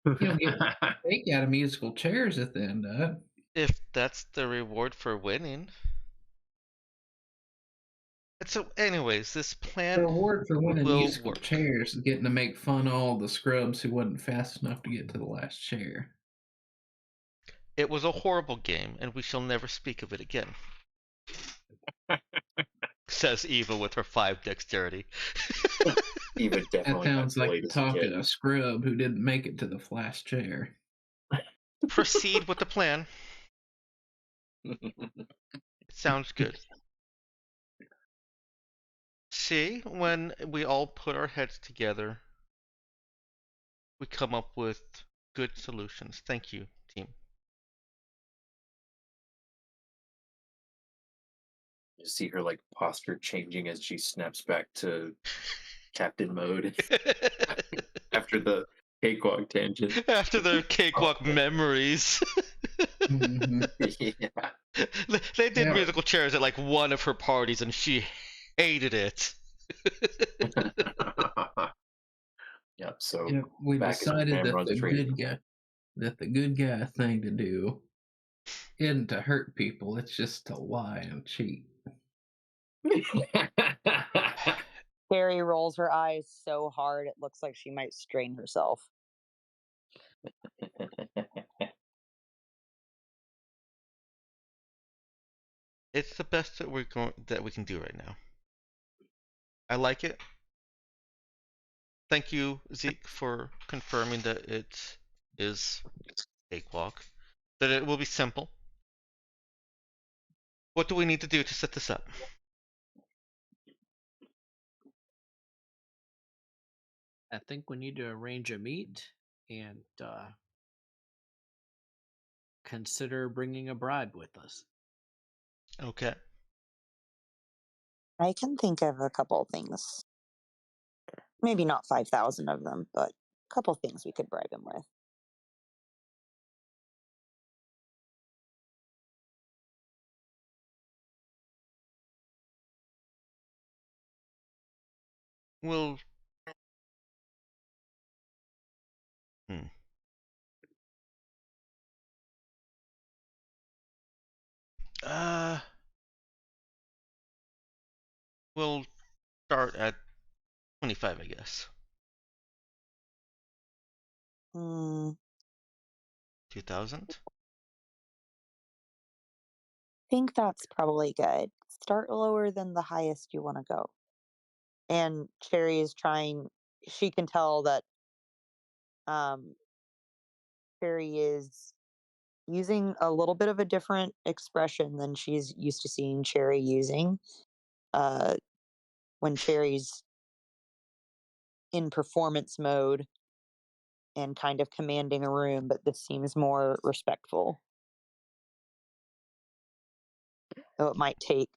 You don't get cake out of musical chairs at the end of it. If that's the reward for winning. So, anyways, this The plan reward for winning will musical work. chairs is getting to make fun of all the scrubs who wasn't fast enough to get to the last chair. It was a horrible game, and we shall never speak of it again. Says Eva with her 5 dexterity. Eva That definitely sounds like played as a talk kid. of a scrub who didn't make it to the last chair. Proceed with the plan. It sounds good. See, when we all put our heads together, we come up with good solutions. Thank you, team. You see her like posture changing as she snaps back to captain mode after the cakewalk tangent. After the cakewalk memories. Mhm. Yeah. They did Yeah. musical chairs at like one of her parties, and she hated it. Yep. So Yeah, we back as decided that Ramrod's tree. the good guy thing to do isn't to hurt people; it's just to lie and cheat. Cherry rolls her eyes so hard it looks like she might strain herself. It's the best that we can do right now. I like it. Thank you, Zeke, for confirming that it is cakewalk. That it will be simple. What do we need to do to set this up? I think we need to arrange a meet and consider bringing a bribe with us. Okay. I can think of a couple things. Maybe not 5,000 of them, but a couple things we could bribe him with. We'll. Uh. We'll start at 25, I guess. Hmm. 2,000. Think that's probably good. Start lower than the highest you want to go. And Cherry is trying, she can tell that Um, Cherry is using a little bit of a different expression than she's used to seeing Cherry using. Uh, when Cherry's in performance mode and kind of commanding a room, but this seems more respectful. Though it might take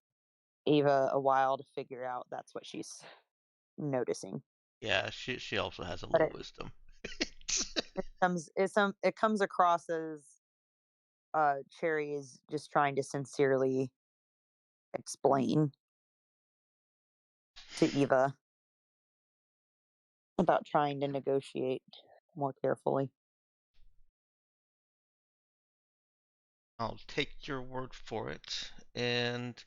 Ava a while to figure out that's what she's noticing. Yeah, she also has a But little wisdom. it comes across as Cherry is just trying to sincerely explain to Eva about trying to negotiate more carefully. I'll take your word for it and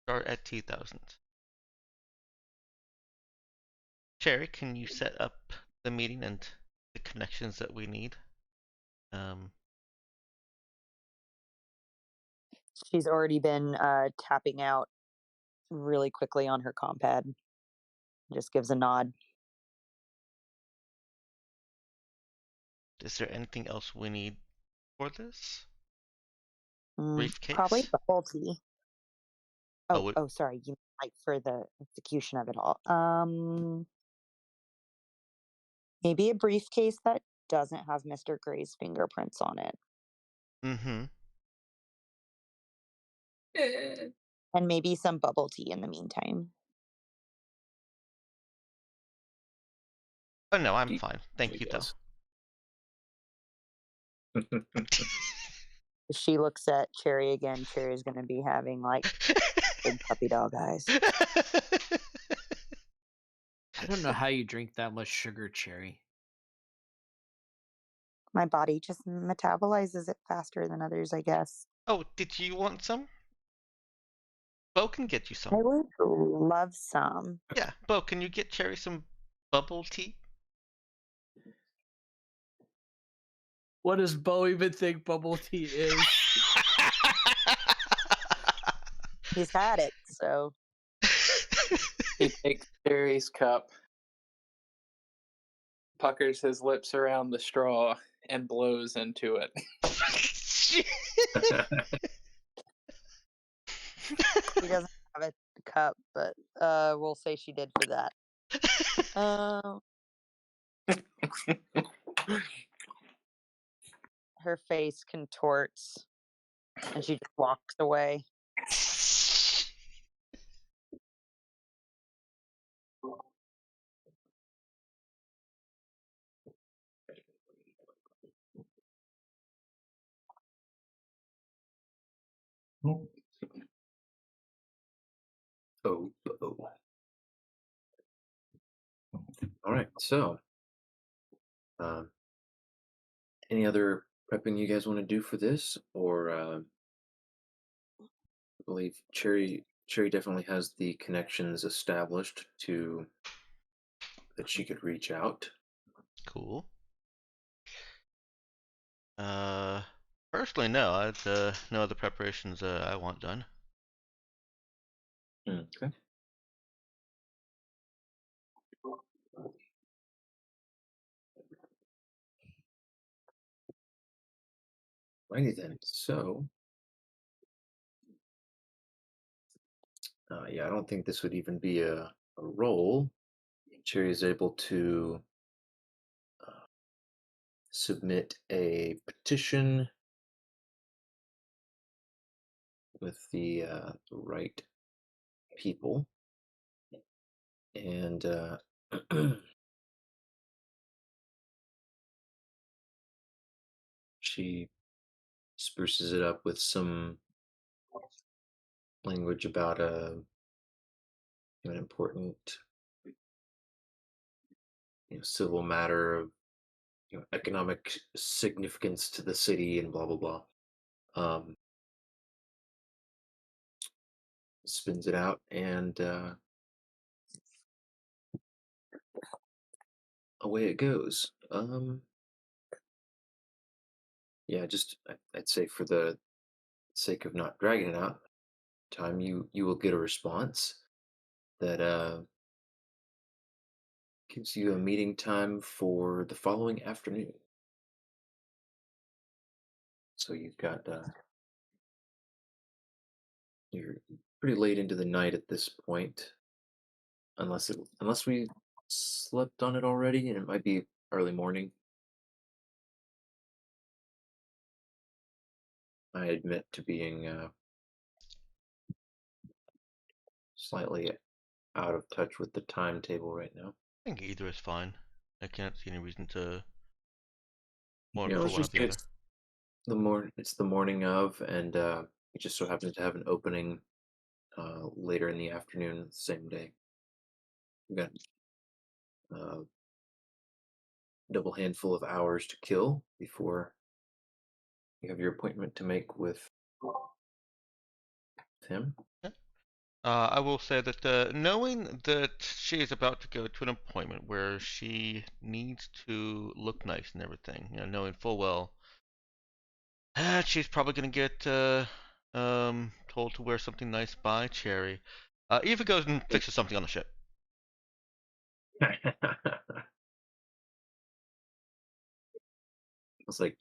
start at 2,000. Cherry, can you set up the meeting and the connections that we need? She's already been tapping out really quickly on her compad. Just gives a nod. Is there anything else we need for this? Probably Briefcase? bubble tea. Oh, Oh, sorry. You like for the execution of it all. Maybe a briefcase that doesn't have Mr. Gray's fingerprints on it, mm-hmm. and maybe some bubble tea in the meantime. Oh no, I'm Ye- fine. Thank you, though. Yes. She looks at Cherry again. Cherry's gonna be having like big puppy dog eyes. I don't know how you drink that much sugar, Cherry. My body just metabolizes it faster than others, I guess. Oh, did you want some? Bo can get you some. I would love some. Yeah, Bo, can you get Cherry some bubble tea? What does Bo even think bubble tea is? He's had it, so He takes Cherry's cup, puckers his lips around the straw, and blows into it. he doesn't have a cup, but we'll say she did for that. Her face contorts, and she just walks away. Oh. All right. So, any other prepping you guys want to do for this, or I believe Cherry definitely has the connections established to that she could reach out. Cool. Personally, no. I'd no other preparations I want done. Okay. Righty then. So, yeah, I don't think this would even be a roll. Cherry is able to submit a petition with the right people, and she spruces it up with some language about an important civil matter of economic significance to the city and blah blah blah. Spins it out and away it goes. Yeah, just I'd say for the sake of not dragging it out, time you will get a response that gives you a meeting time for the following afternoon. So you've got you're pretty late into the night at this point, unless we slept on it already, and it might be early morning. I admit to being slightly out of touch with the timetable right now. I think either is fine. I can't see any reason to You know, for let's one or just the say other. it's the morning of, and it just so happens to have an opening later in the afternoon, the same day. We got a double handful of hours to kill before you have your appointment to make with him. I will say that knowing that she is about to go to an appointment where she needs to look nice and everything, knowing full well that she's probably going to get told to wear something nice by Cherry. Eva goes and fixes something on the ship. It's like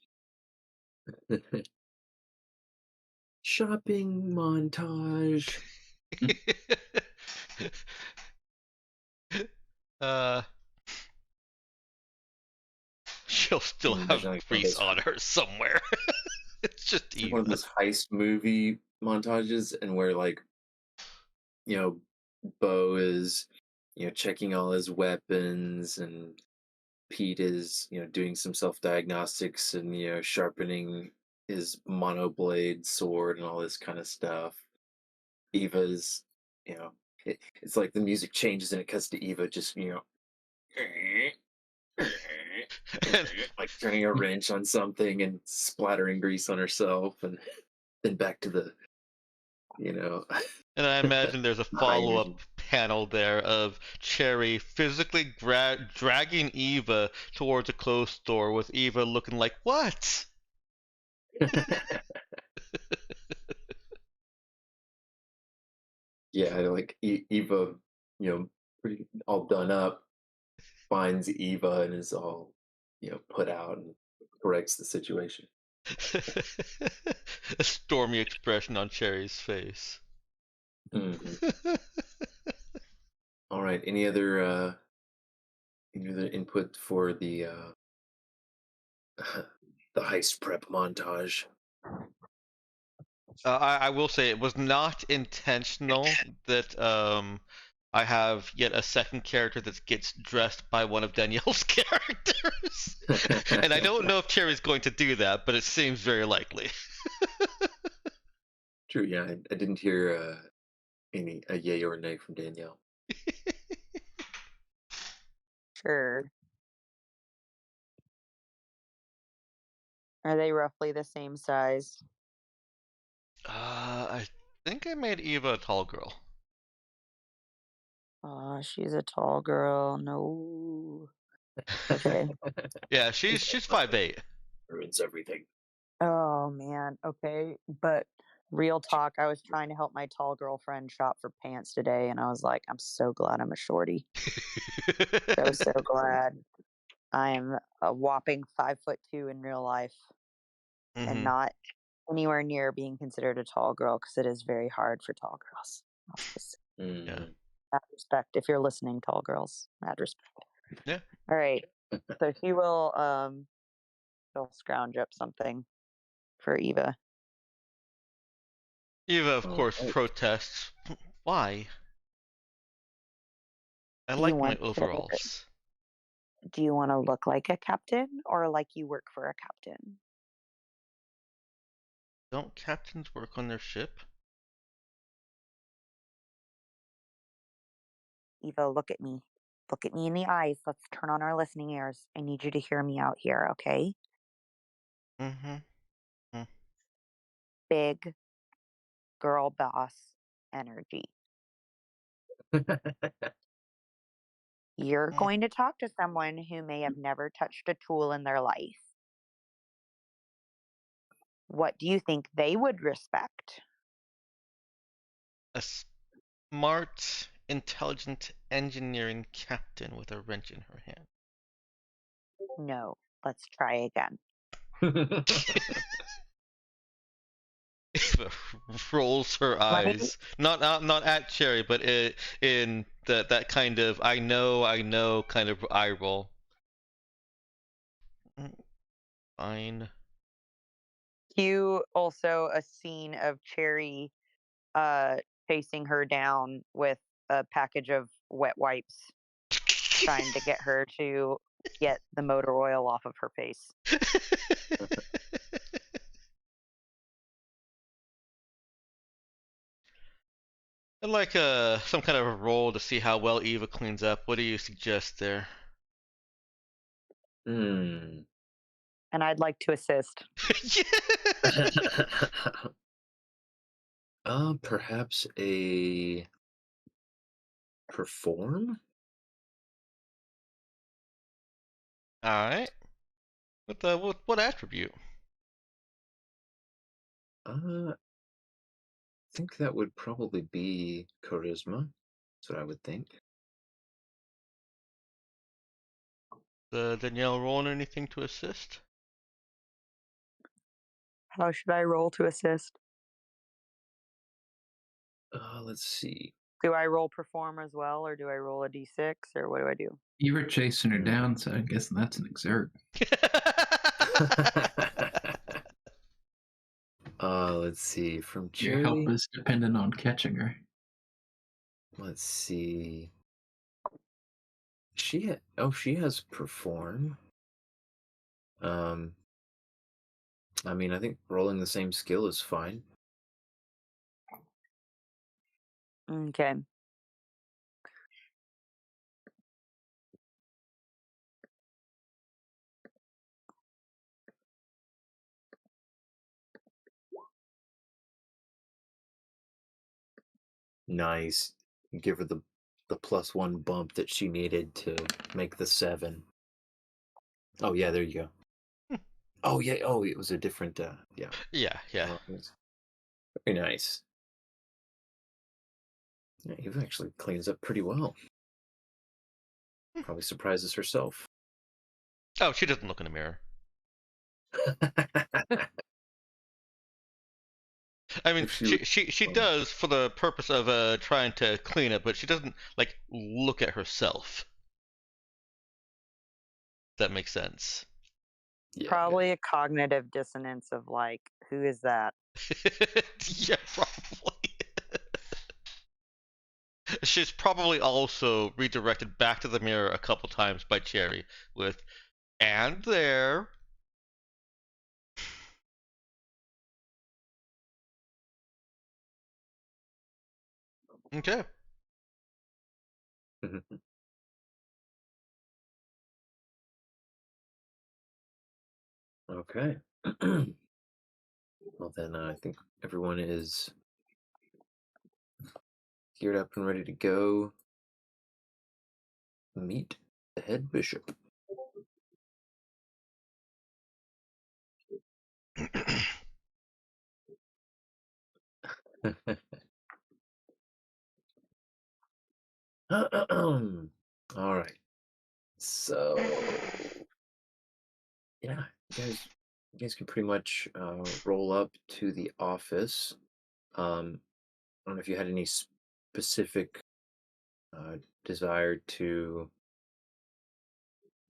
shopping montage. uh, she'll still Can you have imagine like one of grease those on her somewhere. It's just it's like one of Eva. those heist movie montages, and where like Bo is checking all his weapons, and Pete is doing some self diagnostics and sharpening his monoblade sword and all this kind of stuff. Eva's, it's like the music changes and it cuts to Eva just And, like turning a wrench on something and splattering grease on herself, and then back to the you know and I imagine there's a high energy. follow-up panel there of Cherry physically dragging Eva towards a closed door with Eva looking like, what? Yeah, like Eva, pretty all done up, finds Eva and is all put out and corrects the situation. A stormy expression on Cherry's face. Mhm. All right. Any other input for the the heist prep montage? I will say it was not intentional that I have yet a second character that gets dressed by one of Danielle's characters. And I don't know if Cherry's going to do that, but it seems very likely. True. Yeah, I didn't hear a yay or nay from Danielle. Sure. Are they roughly the same size? I think I made Eva a tall girl. Oh, she's a tall girl. No. Okay. Yeah, she's 5'8". Ruins everything. Oh man. Okay. But real talk, I was trying to help my tall girlfriend shop for pants today, and I was like, I'm so glad I'm a shorty. So glad. I am a whopping 5'2" in real life, and Hmm. not anywhere near being considered a tall girl, because it is very hard for tall girls. I'll just say Yeah. mad respect if you're listening, tall girls. Mad respect. Yeah. All right. So he will he'll scrounge up something for Eva. Eva, of All course, right. protests. Why? I Do you like my want to overalls. do you want to look like a captain or like you work for a captain? Don't captains work on their ship? Eva, look at me. Look at me in the eyes. Let's turn on our listening ears. I need you to hear me out here, okay? Mm-hmm. Big girl boss energy. You're going to talk to someone who may have never touched a tool in their life. What do you think they would respect? A smart intelligent engineering captain with a wrench in her hand. No. Let's try again. Eva rolls her Let me eyes, not at Cherry, but in that kind of I know kind of eye roll. Fine. cue also a scene of Cherry chasing her down with a package of wet wipes, trying to get her to get the motor oil off of her face. I'd like some kind of a roll to see how well Eva cleans up. What do you suggest there? Hmm. And I'd like to assist. Perhaps a perform? All right. What attribute? I think that would probably be charisma. That's what I would think. Danielle rolling anything to assist? How should I roll to assist? Let's see. Do I roll perform as well, or do I roll a d6, or what do I do? You were chasing her down, so I guess that's an exert. Let's see. From Your help Cherry, is dependent on catching her. let's see. She has perform. I mean, I think rolling the same skill is fine. Okay. Nice. Give her the +1 bump that she needed to make the 7. Oh yeah, there you go. Oh yeah. Oh, it was a different. Yeah. Yeah. Very nice. Yeah, Eve actually cleans up pretty well. Probably surprises herself. Oh, she doesn't look in the mirror. I mean, If she she does for the purpose of trying to clean it, but she doesn't like look at herself. That makes sense. Yeah, Probably a cognitive dissonance of like, who is that? Yeah, probably. She's probably also redirected back to the mirror a couple times by Cherry with, and there. Okay. good. Okay. Well then, I think everyone is geared up and ready to go meet the head bishop. All right. So, yeah, you guys can pretty much roll up to the office. I don't know if you had any specific desire to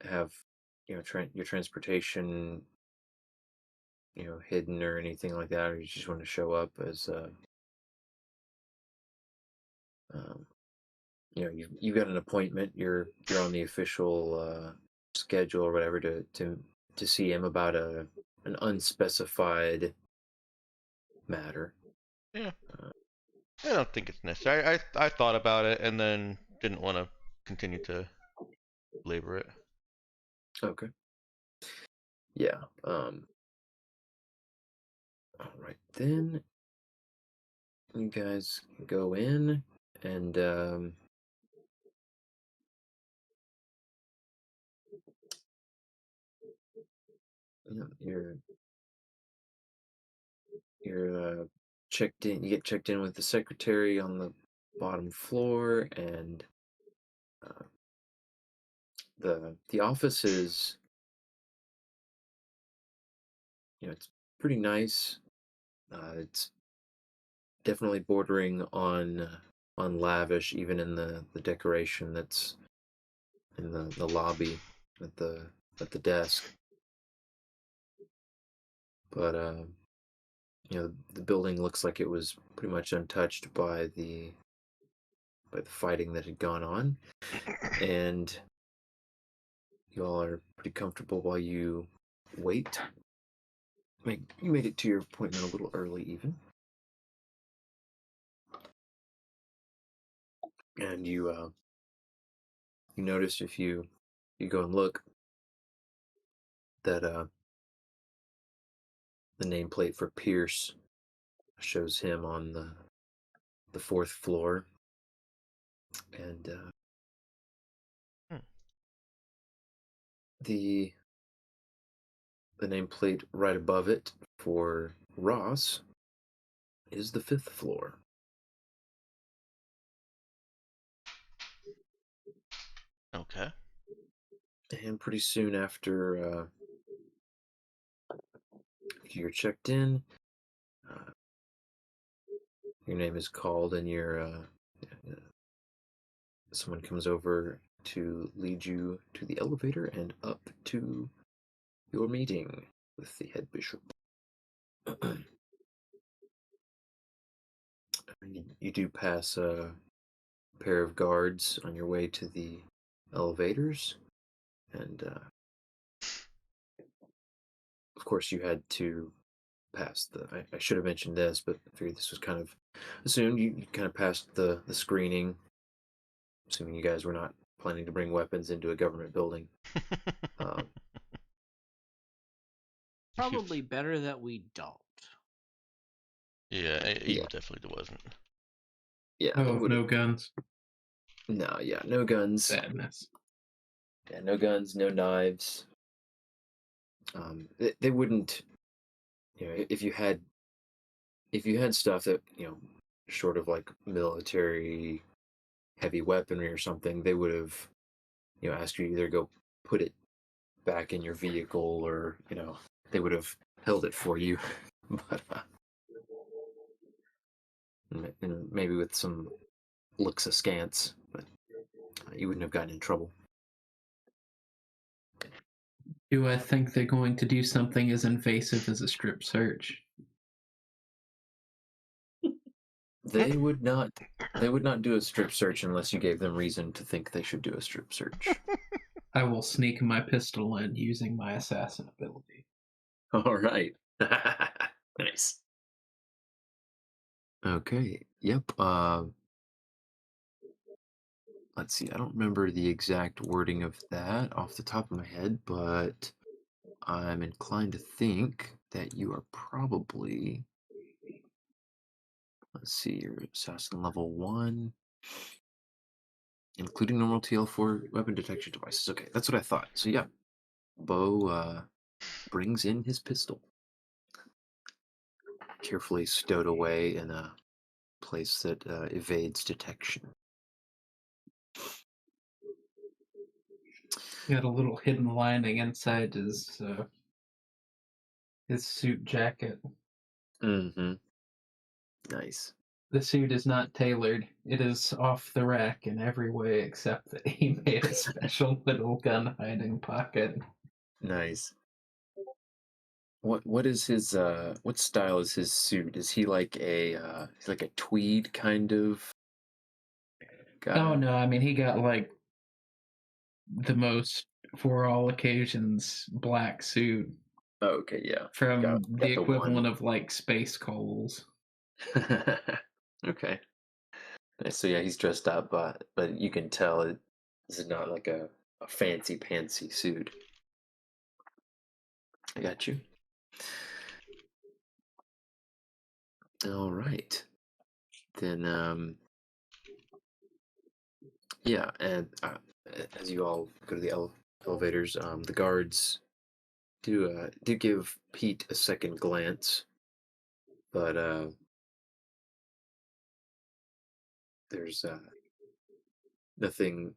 have, your transportation, hidden or anything like that, or you just want to show up as, um, you've got an appointment. You're on the official schedule or whatever to see him about an unspecified matter. Yeah. Uh, I don't think it's necessary. I thought about it and then didn't want to continue to labor it. okay. Yeah. All right then. You guys go in and you're checked in. You get checked in with the secretary on bottom floor, and the office is, it's pretty nice. It's definitely bordering on lavish, even in the decoration that's in the lobby at the desk. But the building looks like it was pretty much untouched by the fighting that had gone on, and you all are pretty comfortable while you wait. You made it to your appointment a little early, even, and you notice, if you go and look, that the nameplate for Pierce shows him on the fourth floor, and the nameplate right above it for Ross is the fifth floor. Okay. And pretty soon after you're checked in, your name is called, and someone comes over to lead you to the elevator and up to your meeting with the head bishop. You do pass a pair of guards on your way to the elevators, and of course you had to pass I should have mentioned this, but I figured this was kind of assumed. You kind of passed the screening, assuming you guys were not planning to bring weapons into a government building. Probably better that we don't. Yeah, Yeah. definitely wasn't. Yeah. Oh, no guns. No, yeah, no guns. Sadness. Yeah, no guns, no knives. They wouldn't, if you had stuff that, short of like military heavy weaponry or something, they would have, asked you to either go put it back in your vehicle, or, they would have held it for you. But and maybe with some looks askance, but you wouldn't have gotten in trouble. Do I think they're going to do something as invasive as a strip search? They would not do a strip search unless you gave them reason to think they should do a strip search. I will sneak my pistol in using my assassin ability. All right. Nice. Okay. Yep. Let's see. I don't remember the exact wording of that off the top of my head, but I'm inclined to think that you are probably, let's see, you're assassin level 1, including normal TL4 weapon detection devices. Okay, that's what I thought. So yeah, Bo brings in his pistol, carefully stowed away in a place that evades detection. Got a little hidden lining inside his suit jacket. Mm-hmm. Nice. The suit is not tailored. It is off the rack in every way except that he made a special little gun hiding pocket. Nice. What is his what style is his suit? Is he like he's like a tweed kind of guy? Oh no, I mean he got like the most, for all occasions, black suit Oh, okay, yeah. from Got the the equivalent one. of like space coals. Okay. Nice. So yeah, he's dressed up, but you can tell this is not like a fancy pantsy suit. I got you. All right. Then yeah, and as you all go to the elevators, the guards do give Pete a second glance, but there's nothing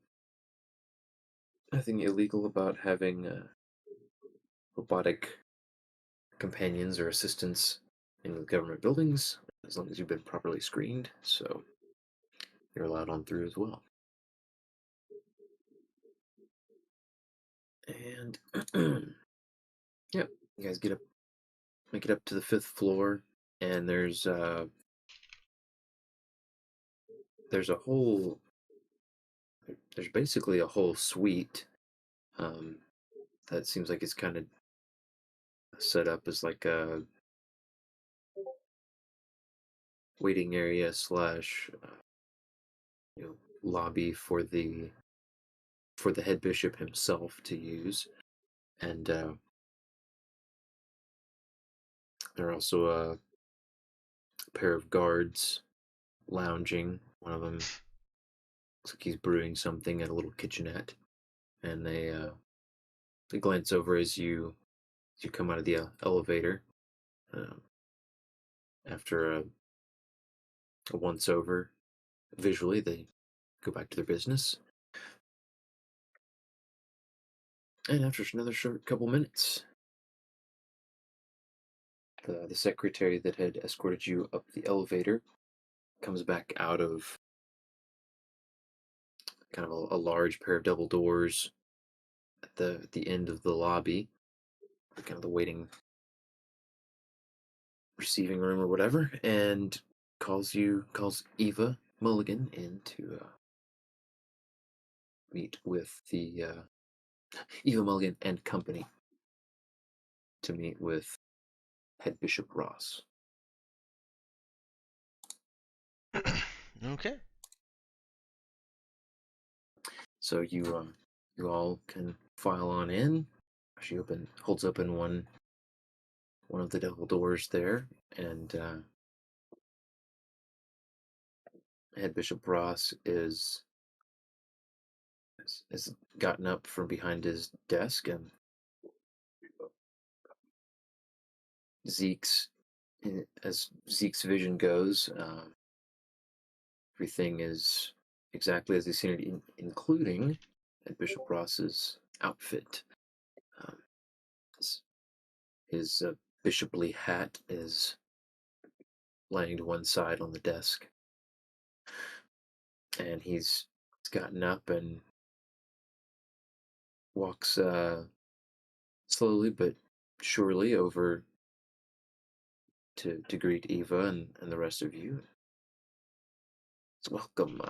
illegal about having robotic companions or assistants in government buildings, as long as you've been properly screened. So you're allowed on through as well. And yep, you guys make it up to the 5th floor, and there's a whole, there's basically a whole suite that seems like it's kind of set up as like a waiting area slash lobby for the head bishop himself to use. And there are also a pair of guards lounging. One of them looks like he's brewing something at a little kitchenette, and they glance over as you come out of the elevator. After a once over visually, they go back to their business. And after another short couple minutes, the secretary that had escorted you up the elevator comes back out of kind of a large pair of double doors at the end of the lobby, kind of the waiting receiving room or whatever, and calls Eva Mulligan in to meet with the Eva Mulligan and company to meet with Head Bishop Ross. Okay. So you all can file on in. She holds open one of the double doors there, and Head Bishop Ross has gotten up from behind his desk, and as Zeke's vision goes, everything is exactly as he's seen it, including Head Bishop Ross's outfit. His bishoply hat is laying to one side on the desk, and he's gotten up and walks slowly but surely over to greet Eva and the rest of you. Welcome.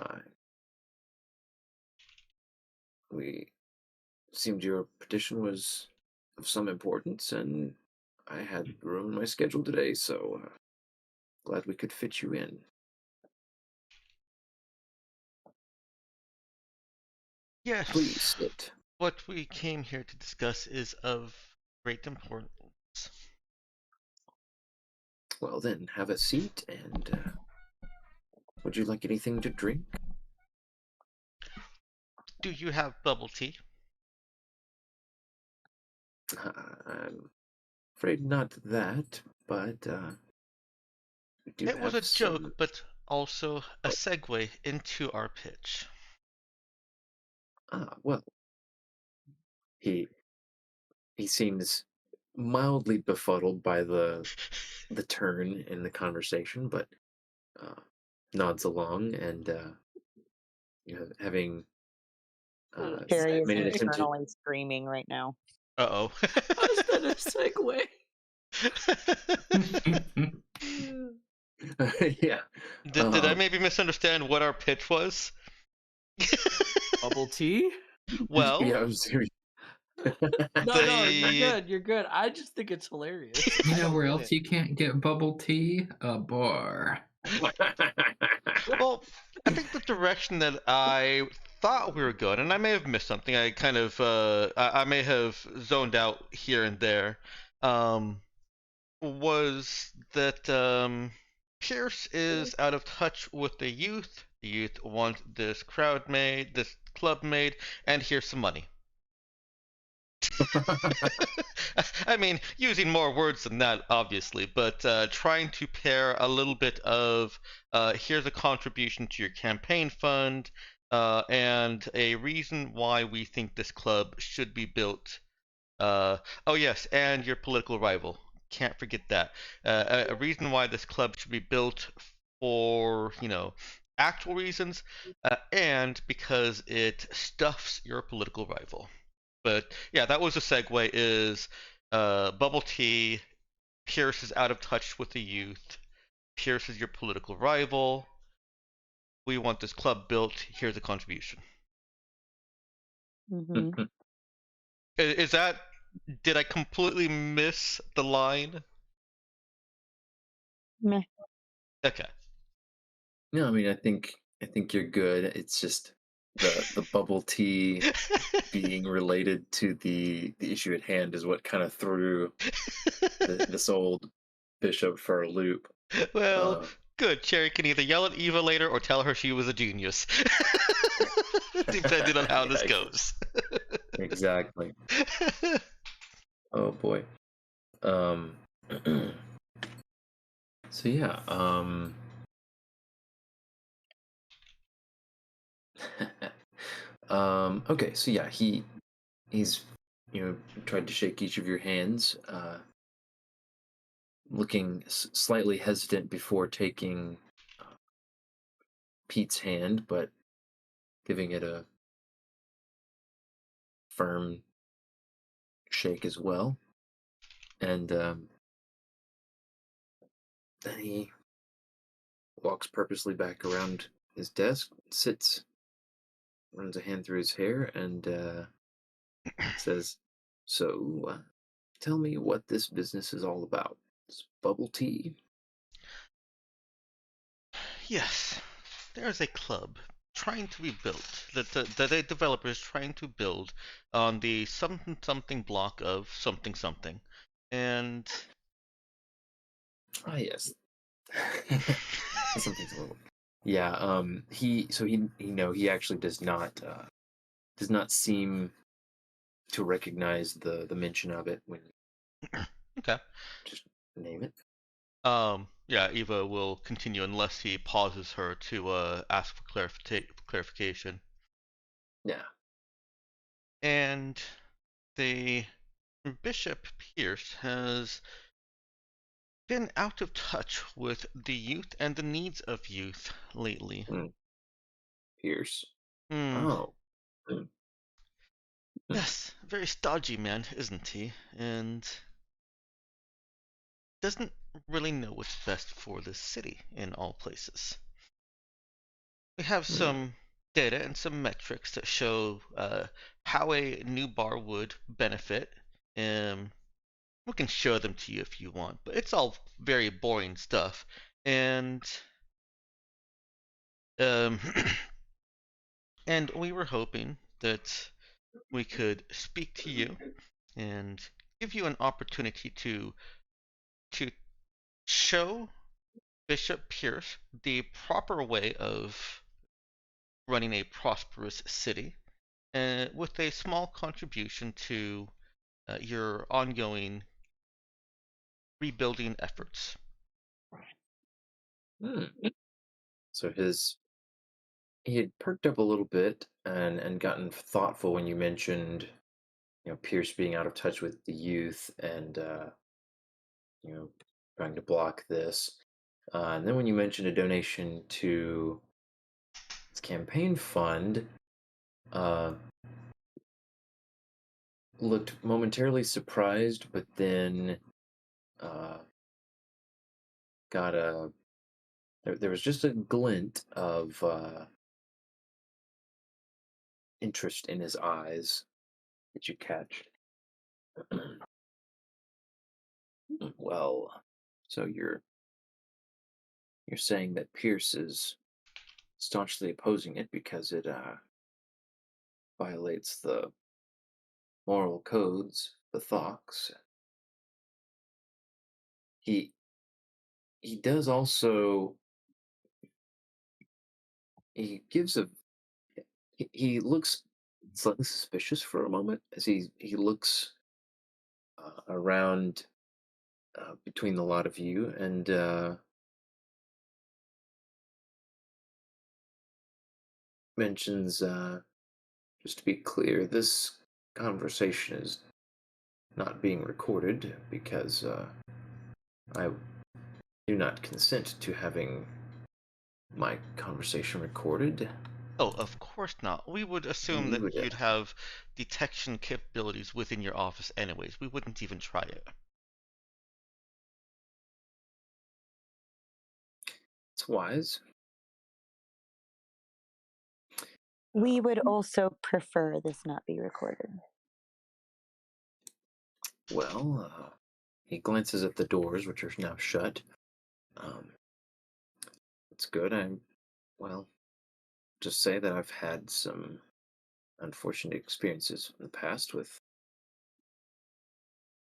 We seemed your petition was of some importance, and I had room in my schedule today, so glad we could fit you in. Yes. Please sit. What we came here to discuss is of great importance. Well then, have a seat, and would you like anything to drink? Do you have bubble tea? I'm afraid not that, but we do It was have a joke, some... but also a segue into our pitch. Well, he seems mildly befuddled by the turn in the conversation, but nods along, and having Carrie is made an attempt to... internally screaming right now. Uh-oh. How's that a segue? Yeah. Did I maybe misunderstand what our pitch was? Bubble tea? Well, Yeah, I was serious. No, you're good. You're good. I just think it's hilarious. You know where else you can't get bubble tea? A bar. well, I think the direction that I thought we were going, and I may have missed something. I kind of, I may have zoned out here and there. Was that Pierce is out of touch with the youth. The youth want this club made, and here's some money. I mean, using more words than that, obviously, but trying to pair a little bit of here's a contribution to your campaign fund, and a reason why we think this club should be built. Oh, yes, and your political rival. Can't forget that. A reason why this club should be built for, actual reasons, and because it stuffs your political rival. But yeah, that was a segue. Is Bubble Tea? Pierce is out of touch with the youth. Pierce is your political rival. We want this club built. Here's a contribution. Hmm. Is that? Did I completely miss the line? Meh. Okay. No, I mean, I think you're good. It's just the bubble tea being related to the issue at hand is what kind of threw this old bishop for a loop. Well, Uh, good. Cherry can either yell at Eva later or tell her she was a genius, depending on how this Yeah, goes. exactly. Oh boy. Um. So yeah. Okay. So yeah, he's tried to shake each of your hands. Looking slightly hesitant before taking Pete's hand, but giving it a firm shake as well. And then he walks purposely back around his desk, sits, runs a hand through his hair, and says, "So, tell me what this business is all about. It's bubble tea." Yes, there's a club trying to be built that the developer is trying to build on the something something block of something something, and Ah, yes. Something's a little. Yeah. He actually does not seem to recognize the mention of it when okay. just name it. Yeah, Eva will continue unless he pauses her to ask for clarification. Yeah. And the Bishop Pierce has been out of touch with the youth and the needs of youth lately. Pierce. Hmm. Oh. Hmm. Yes, very stodgy man, isn't he? And doesn't really know what's best for the city in all places. We have Hmm. some data and some metrics that show how a new bar would benefit. Um, we can show them to you if you want, but it's all very boring stuff. And um, and we were hoping that we could speak to you and give you an opportunity to show Bishop Pierce the proper way of running a prosperous city, with a small contribution to your ongoing rebuilding efforts. Hmm. So he had perked up a little bit and gotten thoughtful when you mentioned Pierce being out of touch with the youth and you know trying to block this. And then when you mentioned a donation to his campaign fund, uh, looked momentarily surprised, but then uh, got a there was just a glint of interest in his eyes that you catch. Well, so you're saying that Pierce is staunchly opposing it because it violates the moral codes, the Thox. He he does also he gives a he looks slightly suspicious for a moment as he looks around between the lot of you and mentions, just to be clear, this conversation is not being recorded because I do not consent to having my conversation recorded. Oh, of course not. We would assume We that would, you'd have detection capabilities within your office anyways. We wouldn't even try it. it's wise. We would also prefer this not be recorded. Well, he glances at the doors, which are now shut. It's good. Well, just say that I've had some unfortunate experiences in the past with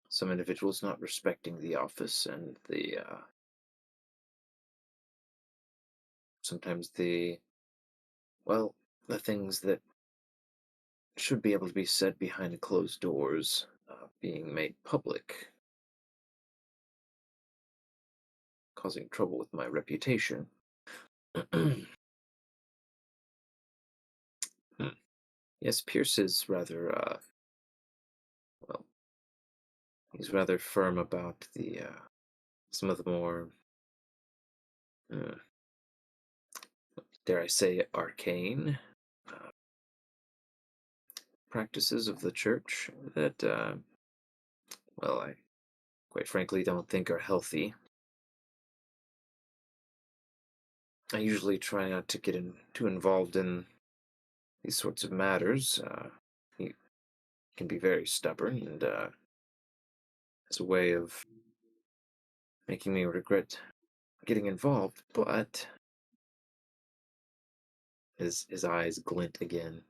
some individuals not respecting the office and sometimes the things that should be able to be said behind closed doors being made public, causing trouble with my reputation. Yes, Pierce is rather, well, he's rather firm about some of the more, uh, dare I say, arcane practices of the church that, well, I quite frankly don't think are healthy. I usually try not to get too involved in these sorts of matters. He can be very stubborn and has a way of making me regret getting involved, but his eyes glint again,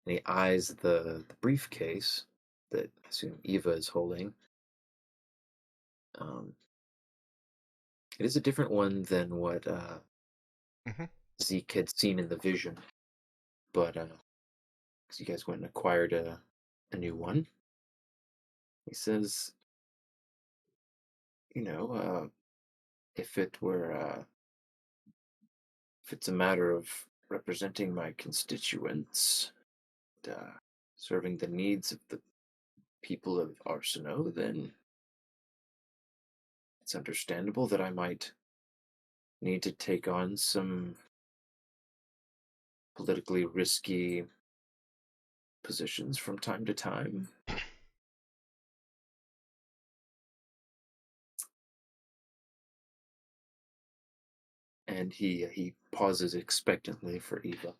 and he eyes the briefcase that I assume Eva is holding. Um, it is a different one than what Mhm. Zeke had seen in the vision, but because you guys went and acquired a new one, he says, if it were if it's a matter of representing my constituents, uh, serving the needs of the people of Arsino, then it's understandable that I might need to take on some politically risky positions from time to time. And he pauses expectantly for Eva.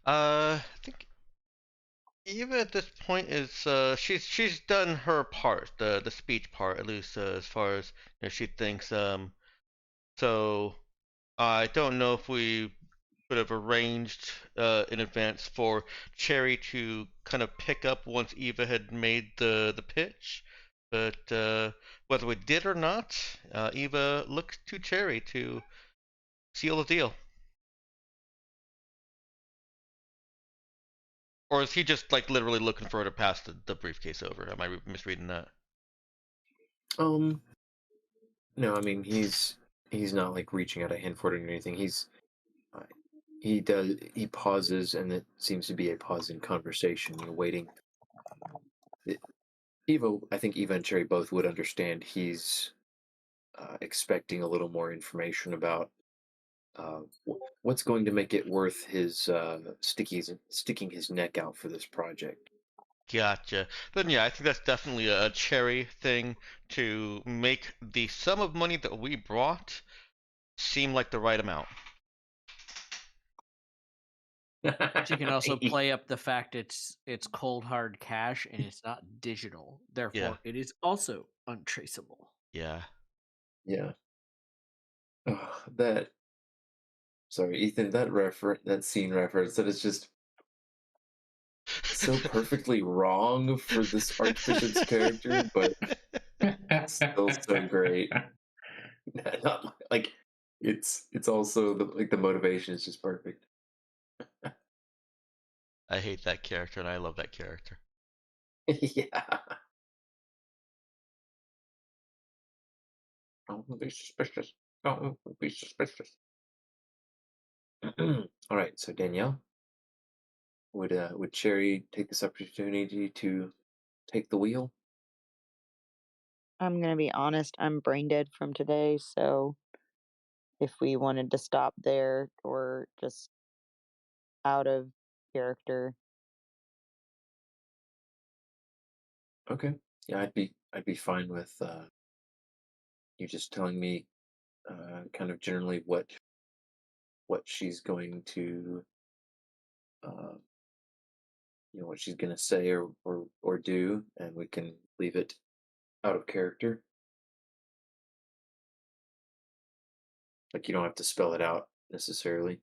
I think Eva at this point is she's done her part, the speech part at least as far as she thinks. So I don't know if we would have arranged in advance for Cherry to kind of pick up once Eva had made the pitch, but whether we did or not, Eva looks to Cherry to seal the deal. Or is he just like literally looking for her to pass the briefcase over? Am I misreading that? No, I mean he's not like reaching out a hand for it or anything. Uh, he pauses, and it seems to be a pause in conversation, waiting. I think Eva and Cherry both would understand he's expecting a little more information about what's going to make it worth his sticking his neck out for this project. Gotcha. Then yeah, I think that's definitely a Cherry thing to make the sum of money that we brought seem like the right amount. She can also play up the fact it's cold hard cash and it's not digital. Therefore, it is also untraceable. Yeah. Yeah. Oh, sorry, Ethan, that scene reference, that is just so perfectly wrong for this Archbishop's character, but still so great. Not like it's also the motivation is just perfect. I hate that character and I love that character. Yeah. Don't be suspicious. Don't be suspicious. All right, so Danielle, would Cherry take this opportunity to take the wheel? I'm gonna be honest, I'm brain dead from today, so if we wanted to stop there or just out of character. Okay. Yeah, I'd be fine with you just telling me kind of generally what she's going to uh, what she's going to say or do, and we can leave it out of character. Like you don't have to spell it out necessarily.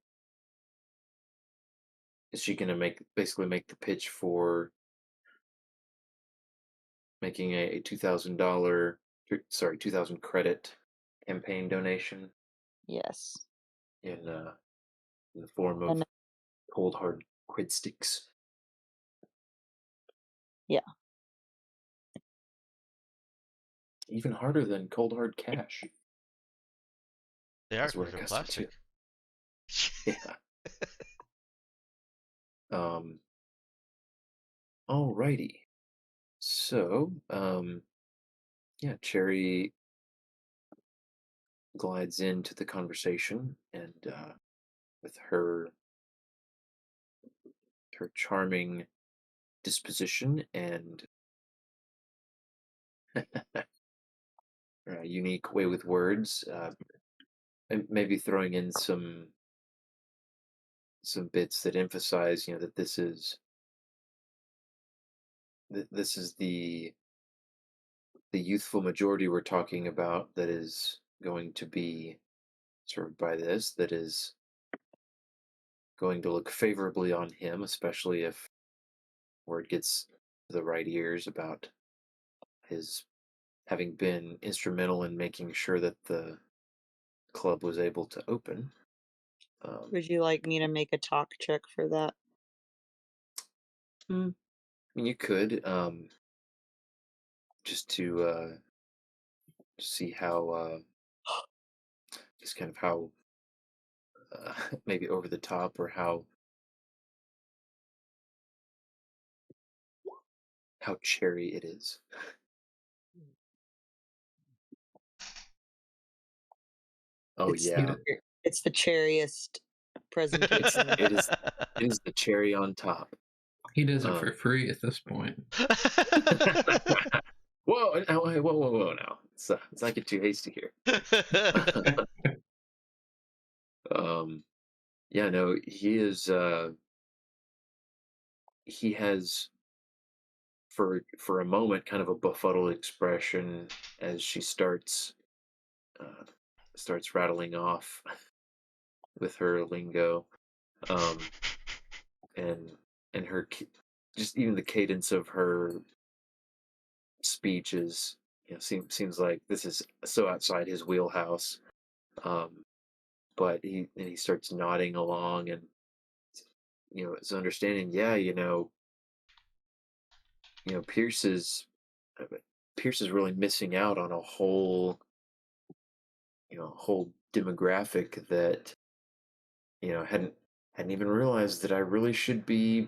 Is she going to basically make the pitch for making a $2,000 2,000 credit campaign donation Yes. in the form of And cold hard quid sticks? yeah. Even harder than cold hard cash. They are As we're because they're accustomed to. plastic. Yeah. Um. Alrighty. So, yeah, Cherry glides into the conversation, and with her charming disposition and unique way with words, maybe throwing in some bits that emphasize, that this is the youthful majority we're talking about that is going to be served by this, that is going to look favorably on him, especially if word gets to the right ears about his having been instrumental in making sure that the club was able to open. Would you like me to make a talk check for that? I mean, you could just to see how just kind of how maybe over the top or how cherry it is. Oh It's yeah, it's the cherriest presentation. it is the cherry on top. He does it for free at this point. Whoa, whoa! Now, let's not get too hasty here. Yeah, no, he is. He has for a moment kind of a befuddled expression as she uh, starts rattling off with her lingo, um, and her just even the cadence of her speech is seems like this is so outside his wheelhouse. Um, but he starts nodding along and is understanding. Yeah, Pierce uh, is really missing out on a whole demographic that hadn't even realized that I really should be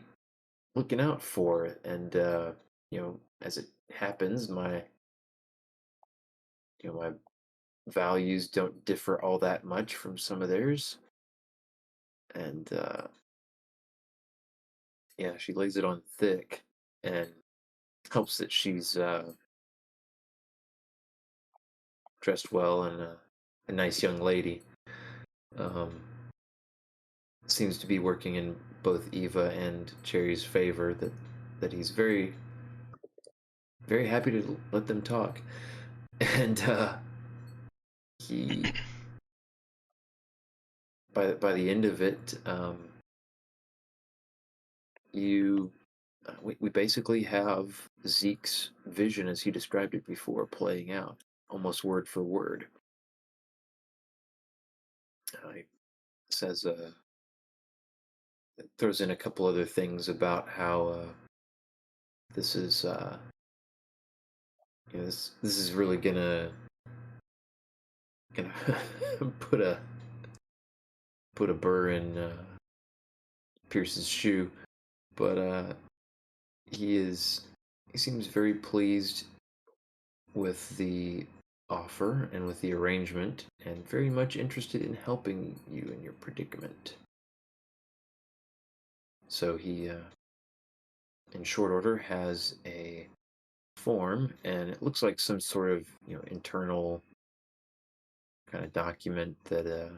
looking out for. And as it happens, my values don't differ all that much from some of theirs. And yeah, she lays it on thick, and helps that she's dressed well and a nice young lady. Um, seems to be working in both Eva and Cherry's favor. That he's very very happy to let them talk, and he by the end of it, you we basically have Zeke's vision as he described it before playing out almost word for word. He says, throws in a couple other things about how this is this is really gonna put a burr in Pierce's shoe, but he seems very pleased with the offer and with the arrangement, and very much interested in helping you in your predicament. So he, in short order, has a form, and it looks like some sort of internal kind of document that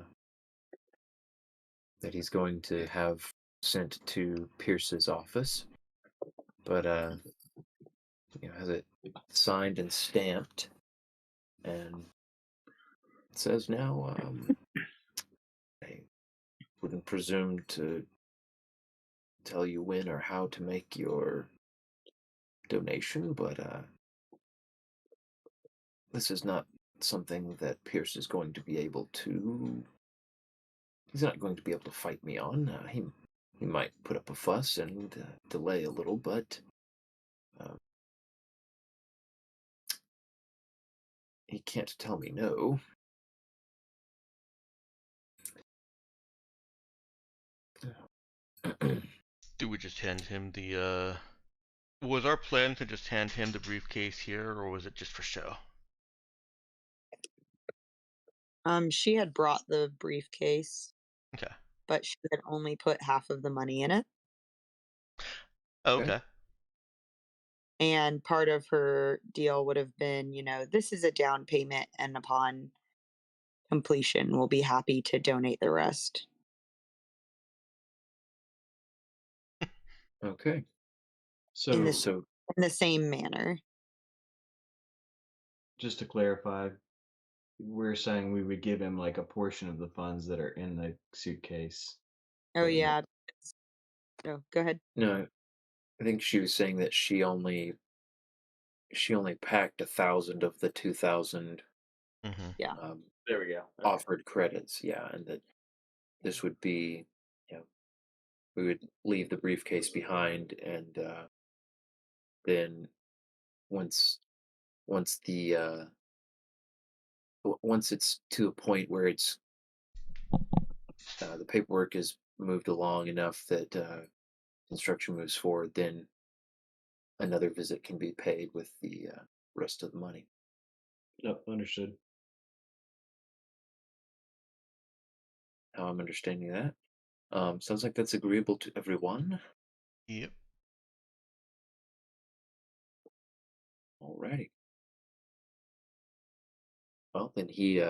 he's going to have sent to Pierce's office, but has it signed and stamped, and it says now, I wouldn't presume to tell you when or how to make your donation, but this is not something that Pierce is going to be able to. He's not going to be able to fight me on. He might put up a fuss and delay a little, but he can't tell me no. Do we just hand him the? Was our plan to just hand him the briefcase here, or was it just for show? She had brought the briefcase, Okay. but she had only put half of the money in it. Oh, Okay. okay. And part of her deal would have been, this is a down payment, and upon completion, we'll be happy to donate the rest. Okay. In So, this- So In the same manner. just to clarify, we're saying we would give him like a portion of the funds that are in the suitcase. Oh, But yeah. Oh, go ahead. no, I think she was saying that she only packed 1,000 of the 2,000 Mm-hmm. there we go. offered credits. Yeah, and that this would be, we would leave the briefcase behind, and then once the once it's to a point where it's the paperwork is moved along enough that construction moves forward, then another visit can be paid with the rest of the money. Yep, understood. How I'm understanding that. Sounds like that's agreeable to everyone. Yep. Alrighty. Well, then he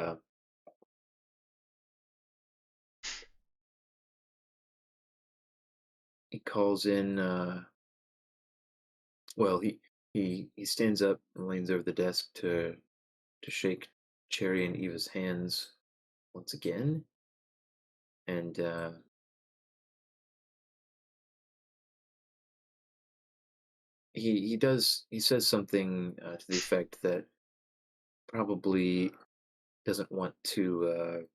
calls in. Well, he stands up and leans over the desk to shake Cherry and Eva's hands once again, and he says something to the effect that probably doesn't want to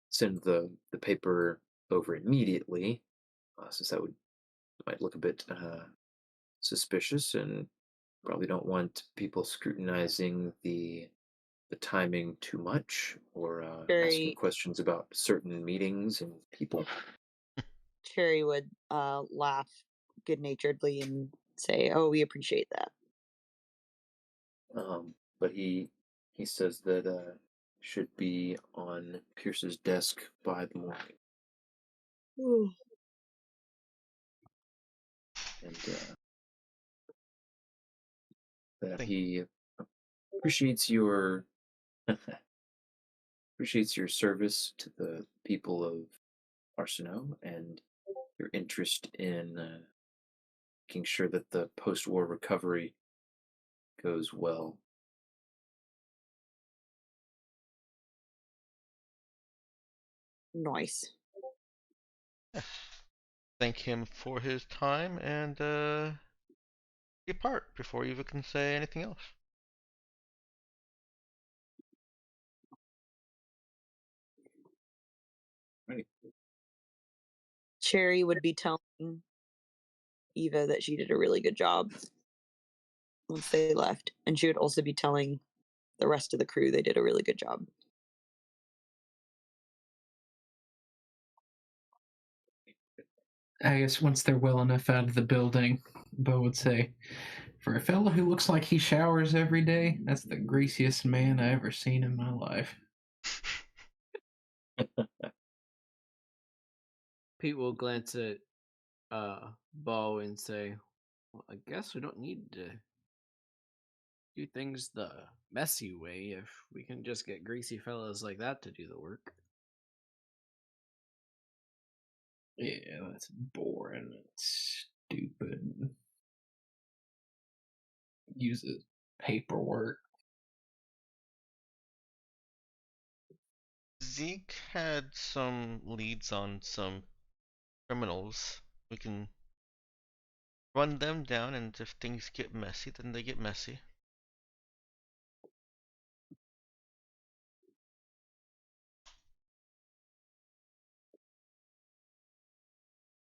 send the paper over immediately, since that might look a bit suspicious, and probably don't want people scrutinizing the timing too much, or asking Cherry questions about certain meetings and people. Cherry would laugh good naturedly and say, "Oh, we appreciate that." But he says that should be on Pierce's desk by the morning, and that Thank he appreciates your service to the people of Arsinoe, and your interest in making sure that the post-war recovery goes well. Nice. Thank him for his time and depart before Eva can say anything else. Right. Cherry would be telling Eva that she did a really good job once they left, and she would also be telling the rest of the crew they did a really good job. I guess once they're well enough out of the building, Bo would say, "For a fellow who looks like he showers every day, that's the greasiest man I ever seen in my life." Pete will glance at Bo and say, "Well, I guess we don't need to do things the messy way if we can just get greasy fellas like that to do the work." Yeah, that's boring and stupid. Uses paperwork. Zeke had some leads on some criminals. We can run them down, and if things get messy, then they get messy.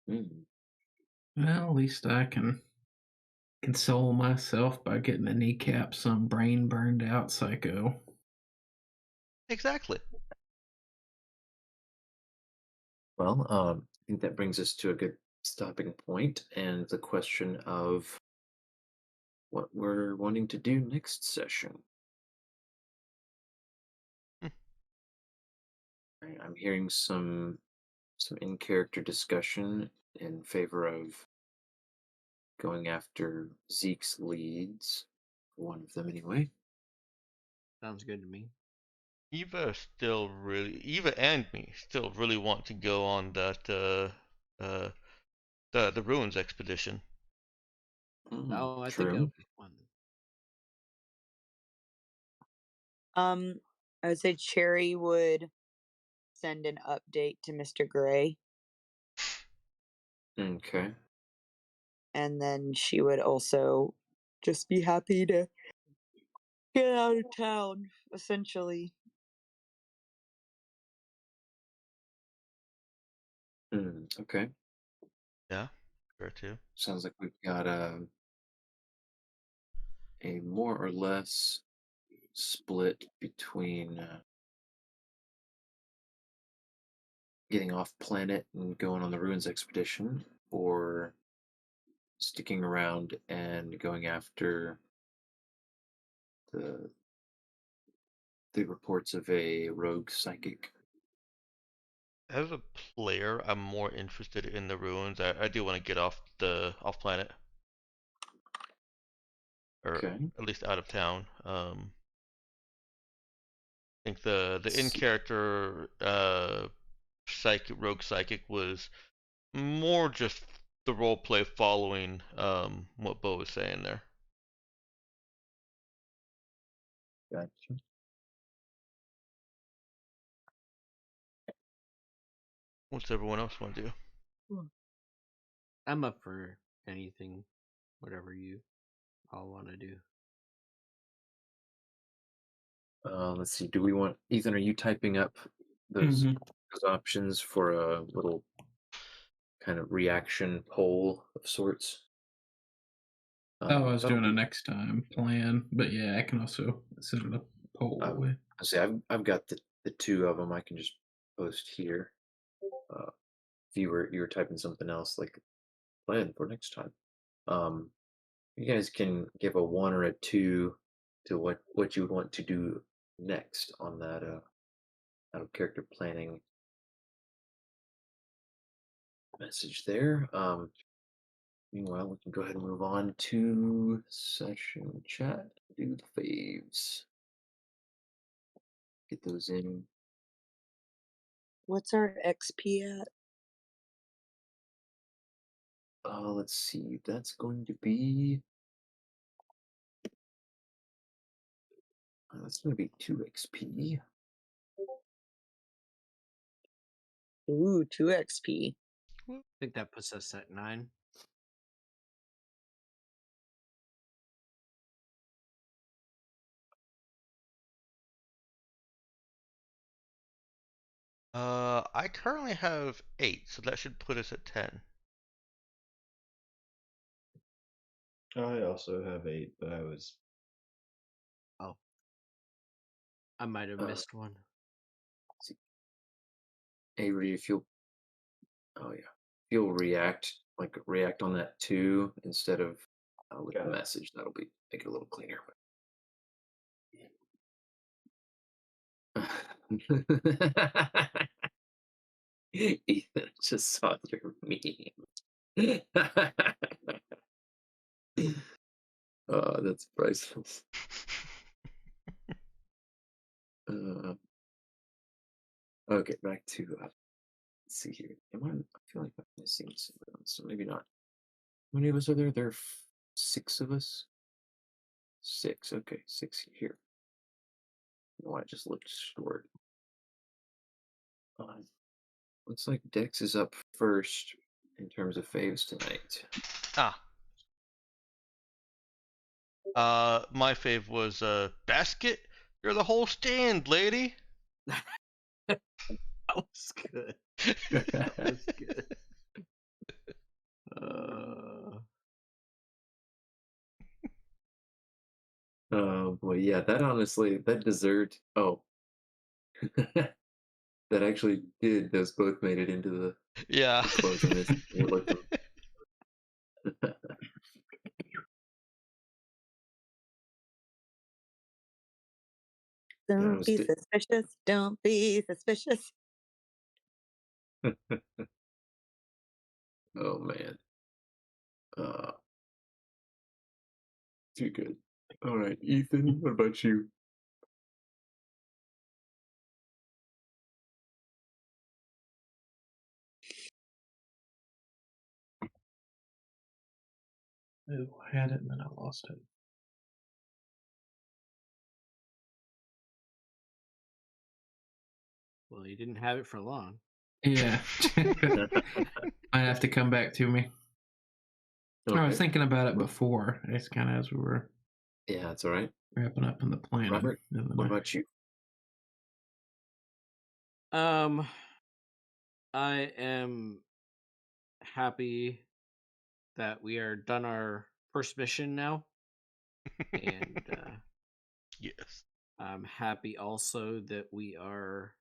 Hmm. Well, at least I can console myself by getting a kneecap some brain burned out psycho. Exactly. Well, I think that brings us to a good stopping point, and the question of what we're wanting to do next session. Hmm. I'm hearing some in-character discussion in favor of going after Zeke's leads, one of them anyway. Sounds good to me. Eva and me still really want to go on that the ruins expedition. Oh, I think True. it'll be fun. I would say Cherry would send an update to Mr. Gray, Okay. and then she would also just be happy to get out of town, essentially. Okay. Yeah, sure too. Sounds like we've got a more or less split between getting off planet and going on the ruins expedition, or sticking around and going after the reports of a rogue psychic. As a player, I'm more interested in the ruins. I do want to get off planet, or Okay. at least out of town. I think the in S- character rogue psychic was more just the role play following what Bo was saying there. Gotcha. What's everyone else want to do? I'm up for anything, whatever you all want to do. Let's see. Do we want Ethan? Are you typing up those Mhm. those options for a little kind of reaction poll of sorts? Oh, I was That'll doing a be. next time plan, but yeah, I can also set it up poll Um, way. I say I've got the two of them. I can just post here. If you were typing something else like plan for next time, um, you guys can give a one or a two to what you would want to do next on that out of character planning message there. Meanwhile, we can go ahead and move on to session chat. Do the faves. Get those in. What's our XP at? Let's see. That's going to be. That's going to be 2 XP. Ooh, 2 XP. I think that puts us at 9. I currently have 8, so that should put us at 10. I also have 8, but I was. Oh, I might have Uh, missed one. Avery, if you'll, oh yeah, if you'll react on that too instead of with Got the it. message. That'll make it a little cleaner. Ethan just saw your meme. Oh, that's priceless. Okay, back to let's see here. I feel like I'm missing something, so maybe not. How many of us are there? There are 6 of us. 6. Okay, 6 here. Oh, I just looked short. Looks like Dex is up first in terms of faves tonight. My fave was basket. You're the whole stand, lady. That was good. That was good. Oh boy, yeah, that dessert. Oh, that actually did. Those both made it into the Yeah. closing this. We're looking. Don't was be di- suspicious. Don't be suspicious. Oh man. Too good. All right, Ethan, what about you? Oh, I had it and then I lost it. Well, you didn't have it for long. Yeah. I have to come back to me. I was Okay. thinking about it before. It's kind of as we were Yeah, that's all right. wrapping up in the planning. Robert, and then what I- about you? I am happy that we are done our first mission now, and Yes. I'm happy also that we are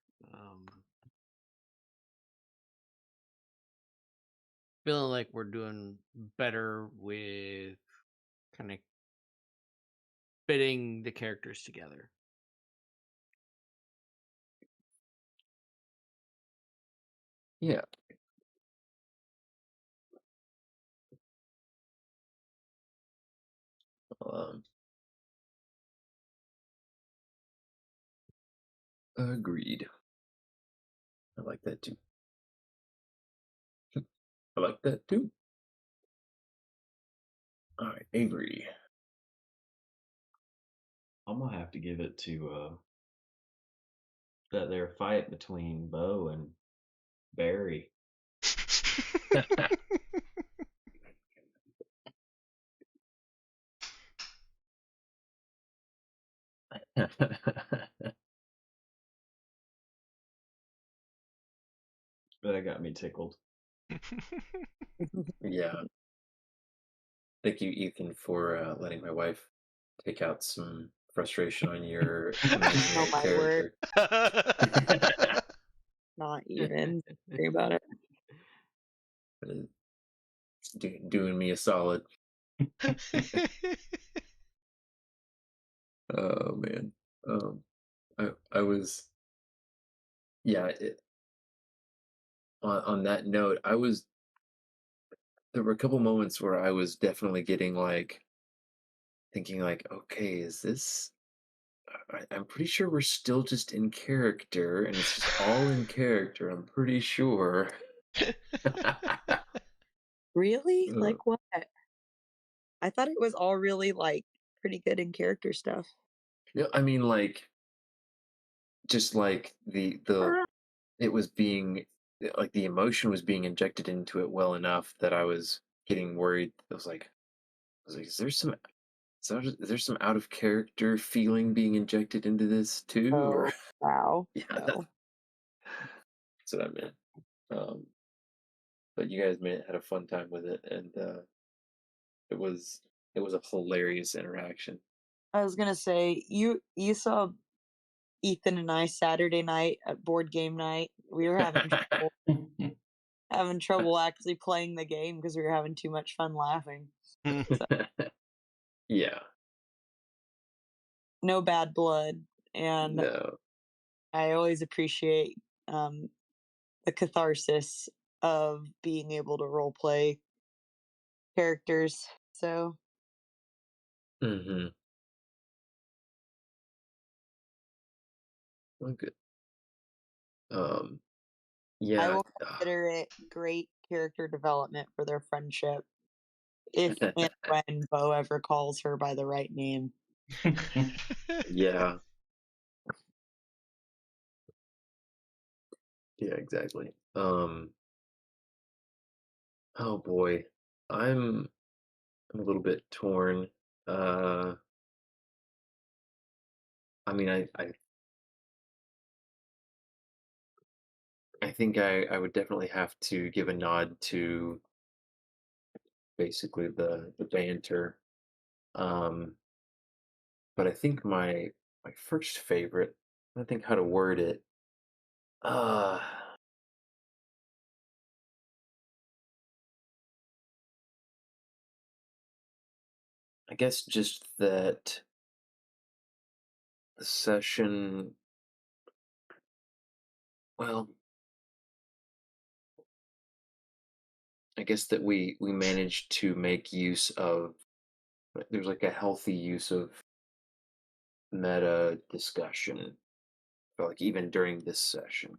feeling like we're doing better with kind of fitting the characters together. Yeah. Um, Agreed. I like that too. I like that too. All right, Avery. I'm gonna have to give it to that there fight between Bo and Barry. That got me tickled. Yeah. Thank you, Ethan, for letting my wife take out some frustration on your imaginary my word. character. Not even. Worry about it. It's doing me a solid. Oh man. I was, yeah. On that note, there were a couple moments where I was definitely getting like thinking like, okay, is this? I'm pretty sure we're still just in character, and it's just all in character. I'm pretty sure. Really? Uh, Like what? I thought it was all really like pretty good in character stuff. yeah, I mean, like, just like it was being like the emotion was being injected into it well enough that I was getting worried. I was like, is there some out of character feeling being injected into this too? Or Oh, wow. yeah, No. That's what I meant. But you guys had a fun time with it, and it was it was a hilarious interaction. I was gonna say you saw Ethan and I Saturday night at board game night. We were having trouble actually playing the game because we were having too much fun laughing. So Yeah, no bad blood, and no. I always appreciate the catharsis of being able to role play characters. So Mm-hmm. Well, good. I Yeah. will consider it great character development for their friendship if and when Bo ever calls her by the right name. Yeah. Yeah, exactly. Oh boy. I'm a little bit torn. Uh I mean I think I would definitely have to give a nod to basically the banter. Um but I think my first favorite, I think how to word it. Uh I guess just that the session, well, I guess that we managed to make use of, there's like a healthy use of meta discussion, like even during this session.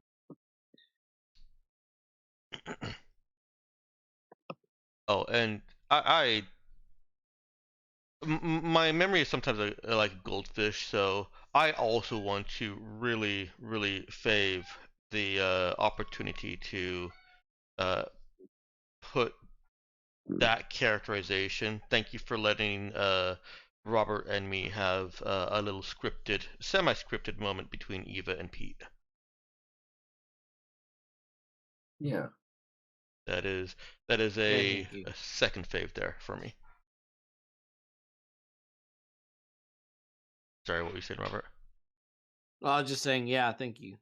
Oh, and my memory is sometimes like a goldfish, so I also want to really, really fave the opportunity to uh, put that characterization. Thank you for letting Robert and me have a little scripted, semi-scripted moment between Eva and Pete. Yeah. That is Thank you. a second fave there for me. Sorry, what were you saying, Robert? I was just saying, yeah, thank you.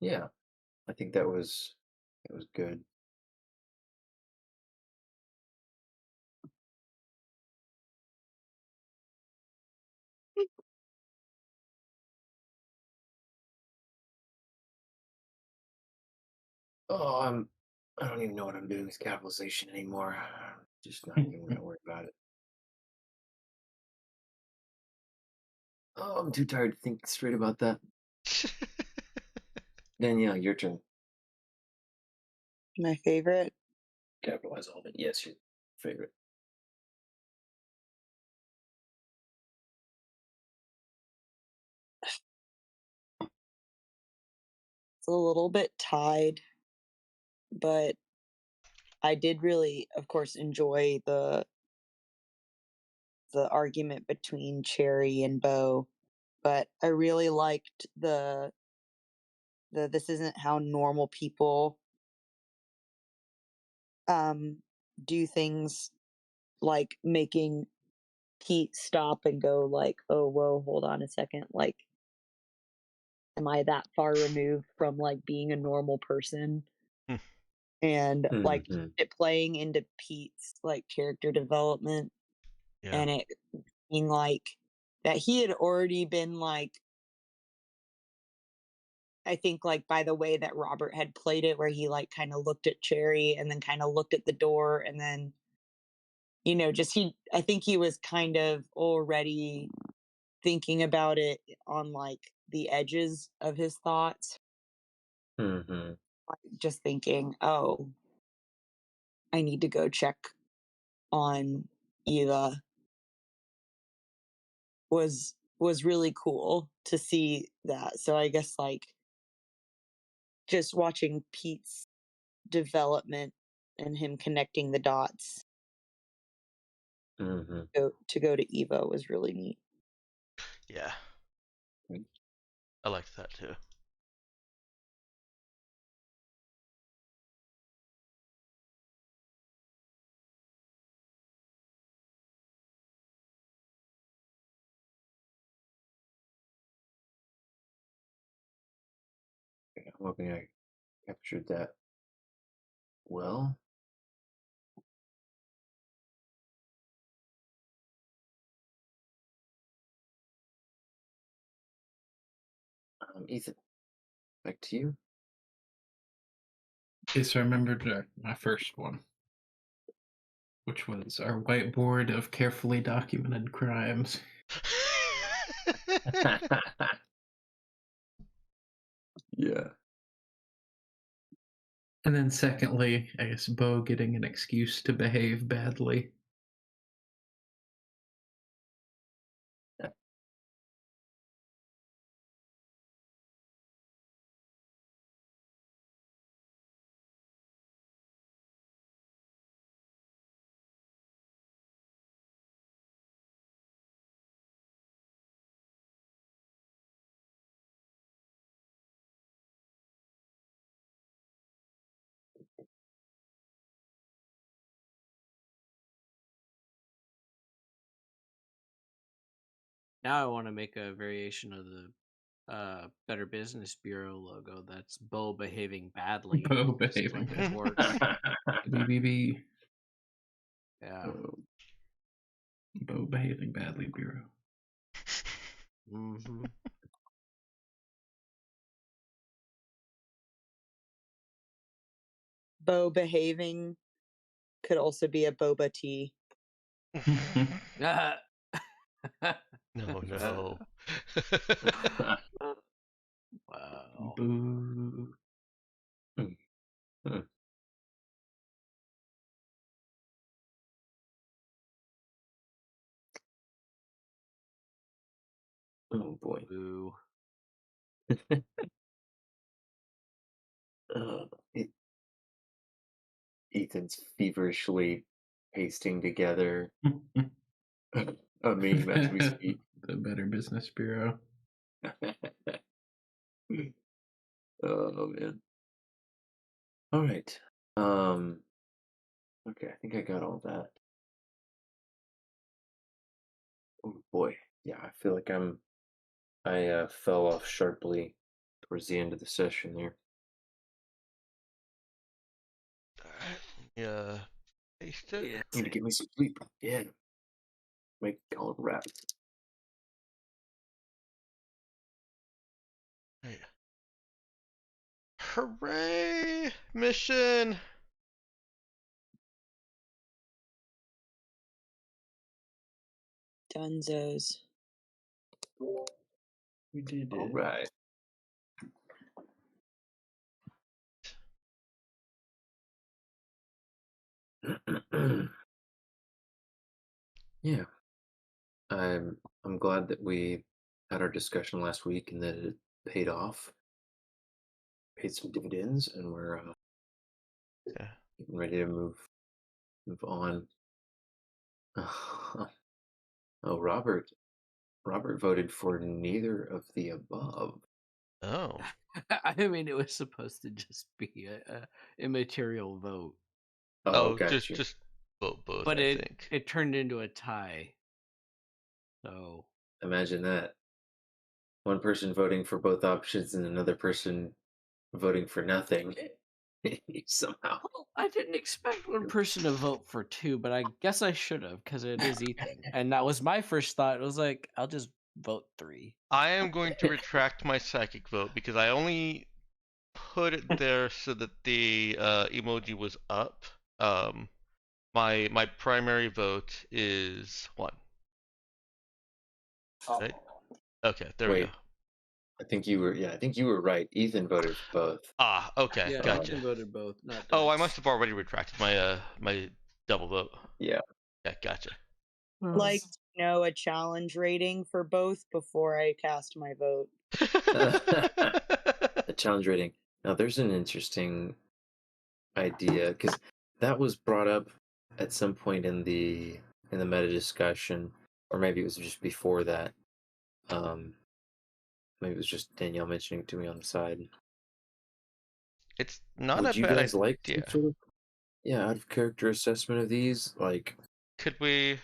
Yeah. I think that was good. Oh, I don't even know what I'm doing with capitalization anymore. Just not even gonna worry about it. Oh, I'm too tired to think straight about that. Danielle, your turn. My favorite. Capitalize all of it. Yes, your favorite. It's a little bit tied, but I did really, of course, enjoy the argument between Cherry and Bo. But I really liked the this isn't how normal people um do things, like making Pete stop and go like, oh whoa, hold on a second, like am I that far removed from like being a normal person? And like Mm-hmm. it playing into Pete's like character development, Yeah. and it being like that he had already been like, I think like by the way that Robert had played it where he like kind of looked at Cherry and then kind of looked at the door and then just I think he was kind of already thinking about it on like the edges of his thoughts, Mm-hmm. just thinking, oh, I need to go check on Eva was really cool to see that. So I guess like just watching Pete's development and him connecting the dots Mm-hmm. to go to Eva was really neat. Yeah. I liked that too. I'm hoping I captured that well. Ethan, back to you. Okay, so I remembered my first one, which was our whiteboard of carefully documented crimes. Yeah. And then secondly, I guess Bo getting an excuse to behave badly. Now I want to make a variation of the Better Business Bureau logo. That's Bo behaving badly. Bo Just behaving like his badly. work. BBB. Yeah. Bo behaving badly Bureau. Mm-hmm. Bo behaving could also be a boba tea. No, no. Wow. Boo. Oh boy. Boo. Ethan's feverishly pasting together a meme as we speak. The Better Business Bureau. Oh man. All right. Okay, I think I got all that. Oh boy. Yeah, I feel like I fell off sharply towards the end of the session there. Alright, yeah. Paste it. I need to get me some sleep. Yeah. Make all wrap. Hey. Hooray! Mission! Dunzos. We did All it. right. Yeah. I'm glad that we had our discussion last week and that it paid off. Paid some dividends, and we're Yeah. getting ready to move on. Oh, Robert voted for neither of the above. Oh. I mean, it was supposed to just be a immaterial vote, Oh, just vote both, but I think. it turned into a tie. So Imagine that. One person voting for both options and another person voting for nothing. Somehow. I didn't expect one person to vote for two, but I guess I should have because it is Ethan, and that was my first thought. It was like, I'll just vote three. I am going to retract my psychic vote because I only put it there so that the emoji was up. My primary vote is 1. Right? Okay, there we Wait. go. I think you were right. Ethan voted for both. Ah, okay, Yeah, gotcha. Ethan voted both. Not Oh, I Dex. must have already retracted my my double vote. Yeah. Yeah, gotcha. Like to know a challenge rating for both before I cast my vote. A challenge rating. Now, there's an interesting idea because that was brought up at some point in the meta discussion, or maybe it was just before that. maybe it was just Danielle mentioning it to me on the side. It's not a Would you bad guys like some idea. sort of out of character assessment of these? Like, Could we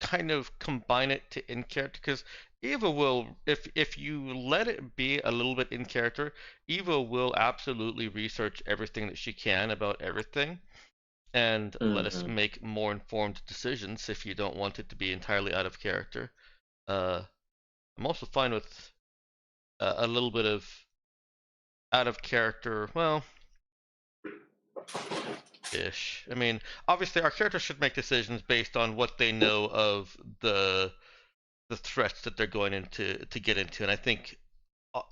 kind of combine it to in character? Because Eva will, if you let it be a little bit in character, Eva will absolutely research everything that she can about everything and let us mhm. make more informed decisions if you don't want it to be entirely out of character. I'm also fine with a little bit of out of character. Well, ish. I mean, obviously, our characters should make decisions based on what they know of the threats that they're going into to get into, and I think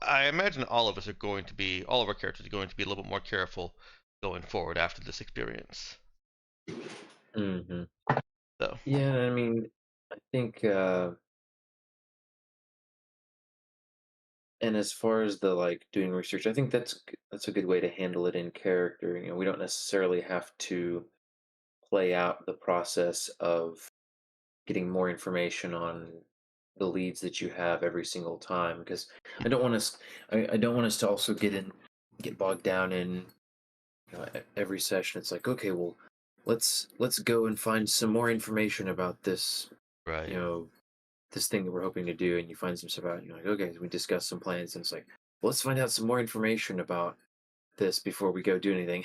I imagine all of us are going to be all of our characters are going to be a little bit more careful going forward after this experience. Mhm. So Yeah, I mean, I think, and as far as the like doing research, I think that's a good way to handle it in character. We don't necessarily have to play out the process of getting more information on the leads that you have every single time, because I don't want us I don't want us to also get bogged down in every session. It's like, okay, well, let's go and find some more information about this, you right. know this thing that we're hoping to do, and you find some stuff out, and you're like, okay, so we discuss some plans, and it's like, well, let's find out some more information about this before we go do anything.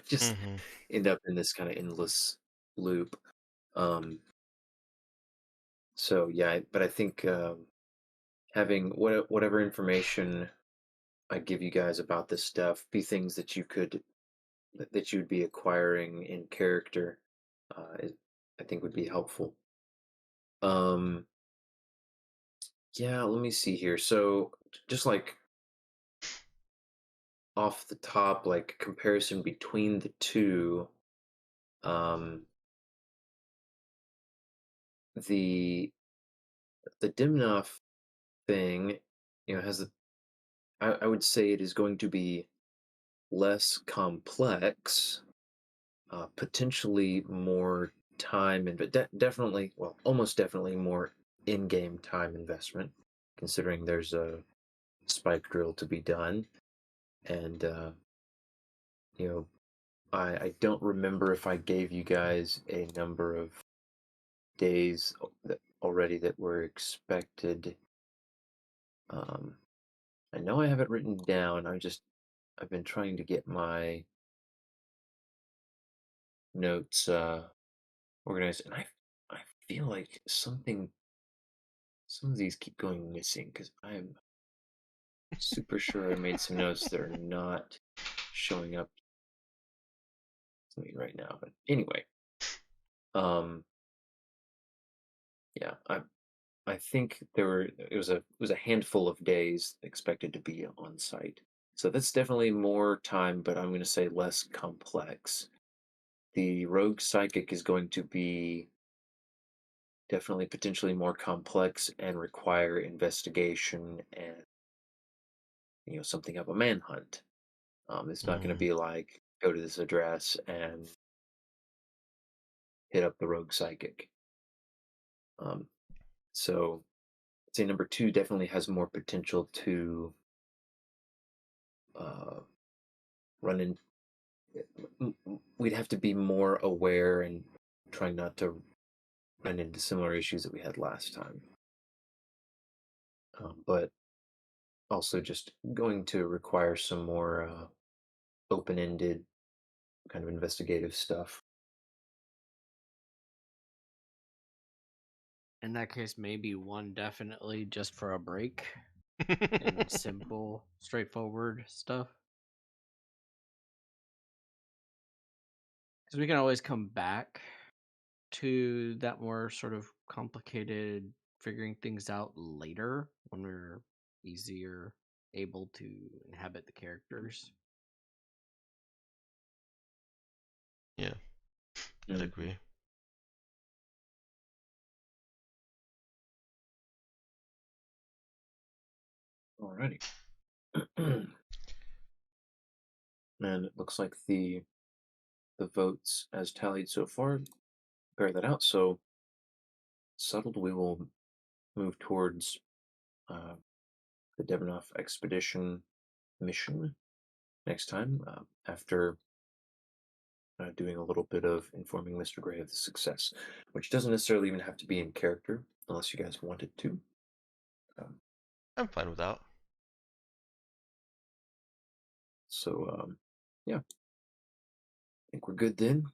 Just Mm-hmm. end up in this kind of endless loop. um so yeah, but I think having whatever information I give you guys about this stuff be things that that you'd be acquiring in character. I think would be helpful. um yeah, let me see here. So just like off the top, like comparison between the two, um the Dimnoff thing, has I would say it is going to be less complex, potentially more time, and but definitely, well, almost definitely more in-game time investment, considering there's a spike drill to be done. And you know, I don't remember if I gave you guys a number of days that already that were expected. Um, I know I have it written down. I've been trying to get my notes organized, and I feel like some of these keep going missing because I'm super sure I made some notes that are not showing up to me right now. But anyway, um, yeah, I think it was a handful of days expected to be on site. So that's definitely more time, but I'm going to say less complex. The rogue psychic is going to be definitely potentially more complex and require investigation and something of a manhunt. It's not going to Mm-hmm. be like go to this address and hit up the rogue psychic. Um, so I'd say number two definitely has more potential to uh, run in. We'd have to be more aware and try not to run into similar issues that we had last time. But also just going to require some more open-ended kind of investigative stuff. In that case, maybe one definitely just for a break and simple, straightforward stuff. Because we can always come back to that more sort of complicated figuring things out later when we're easier able to inhabit the characters. Yeah, I Mhm. agree. Alrighty. And it looks like the votes as tallied so far bear that out. So settled. We will move towards uh, the Devenoff expedition mission next time, after doing a little bit of informing Mr. Gray of the success, which doesn't necessarily even have to be in character, unless you guys want it to. I'm fine with that. So, yeah. I think we're good then.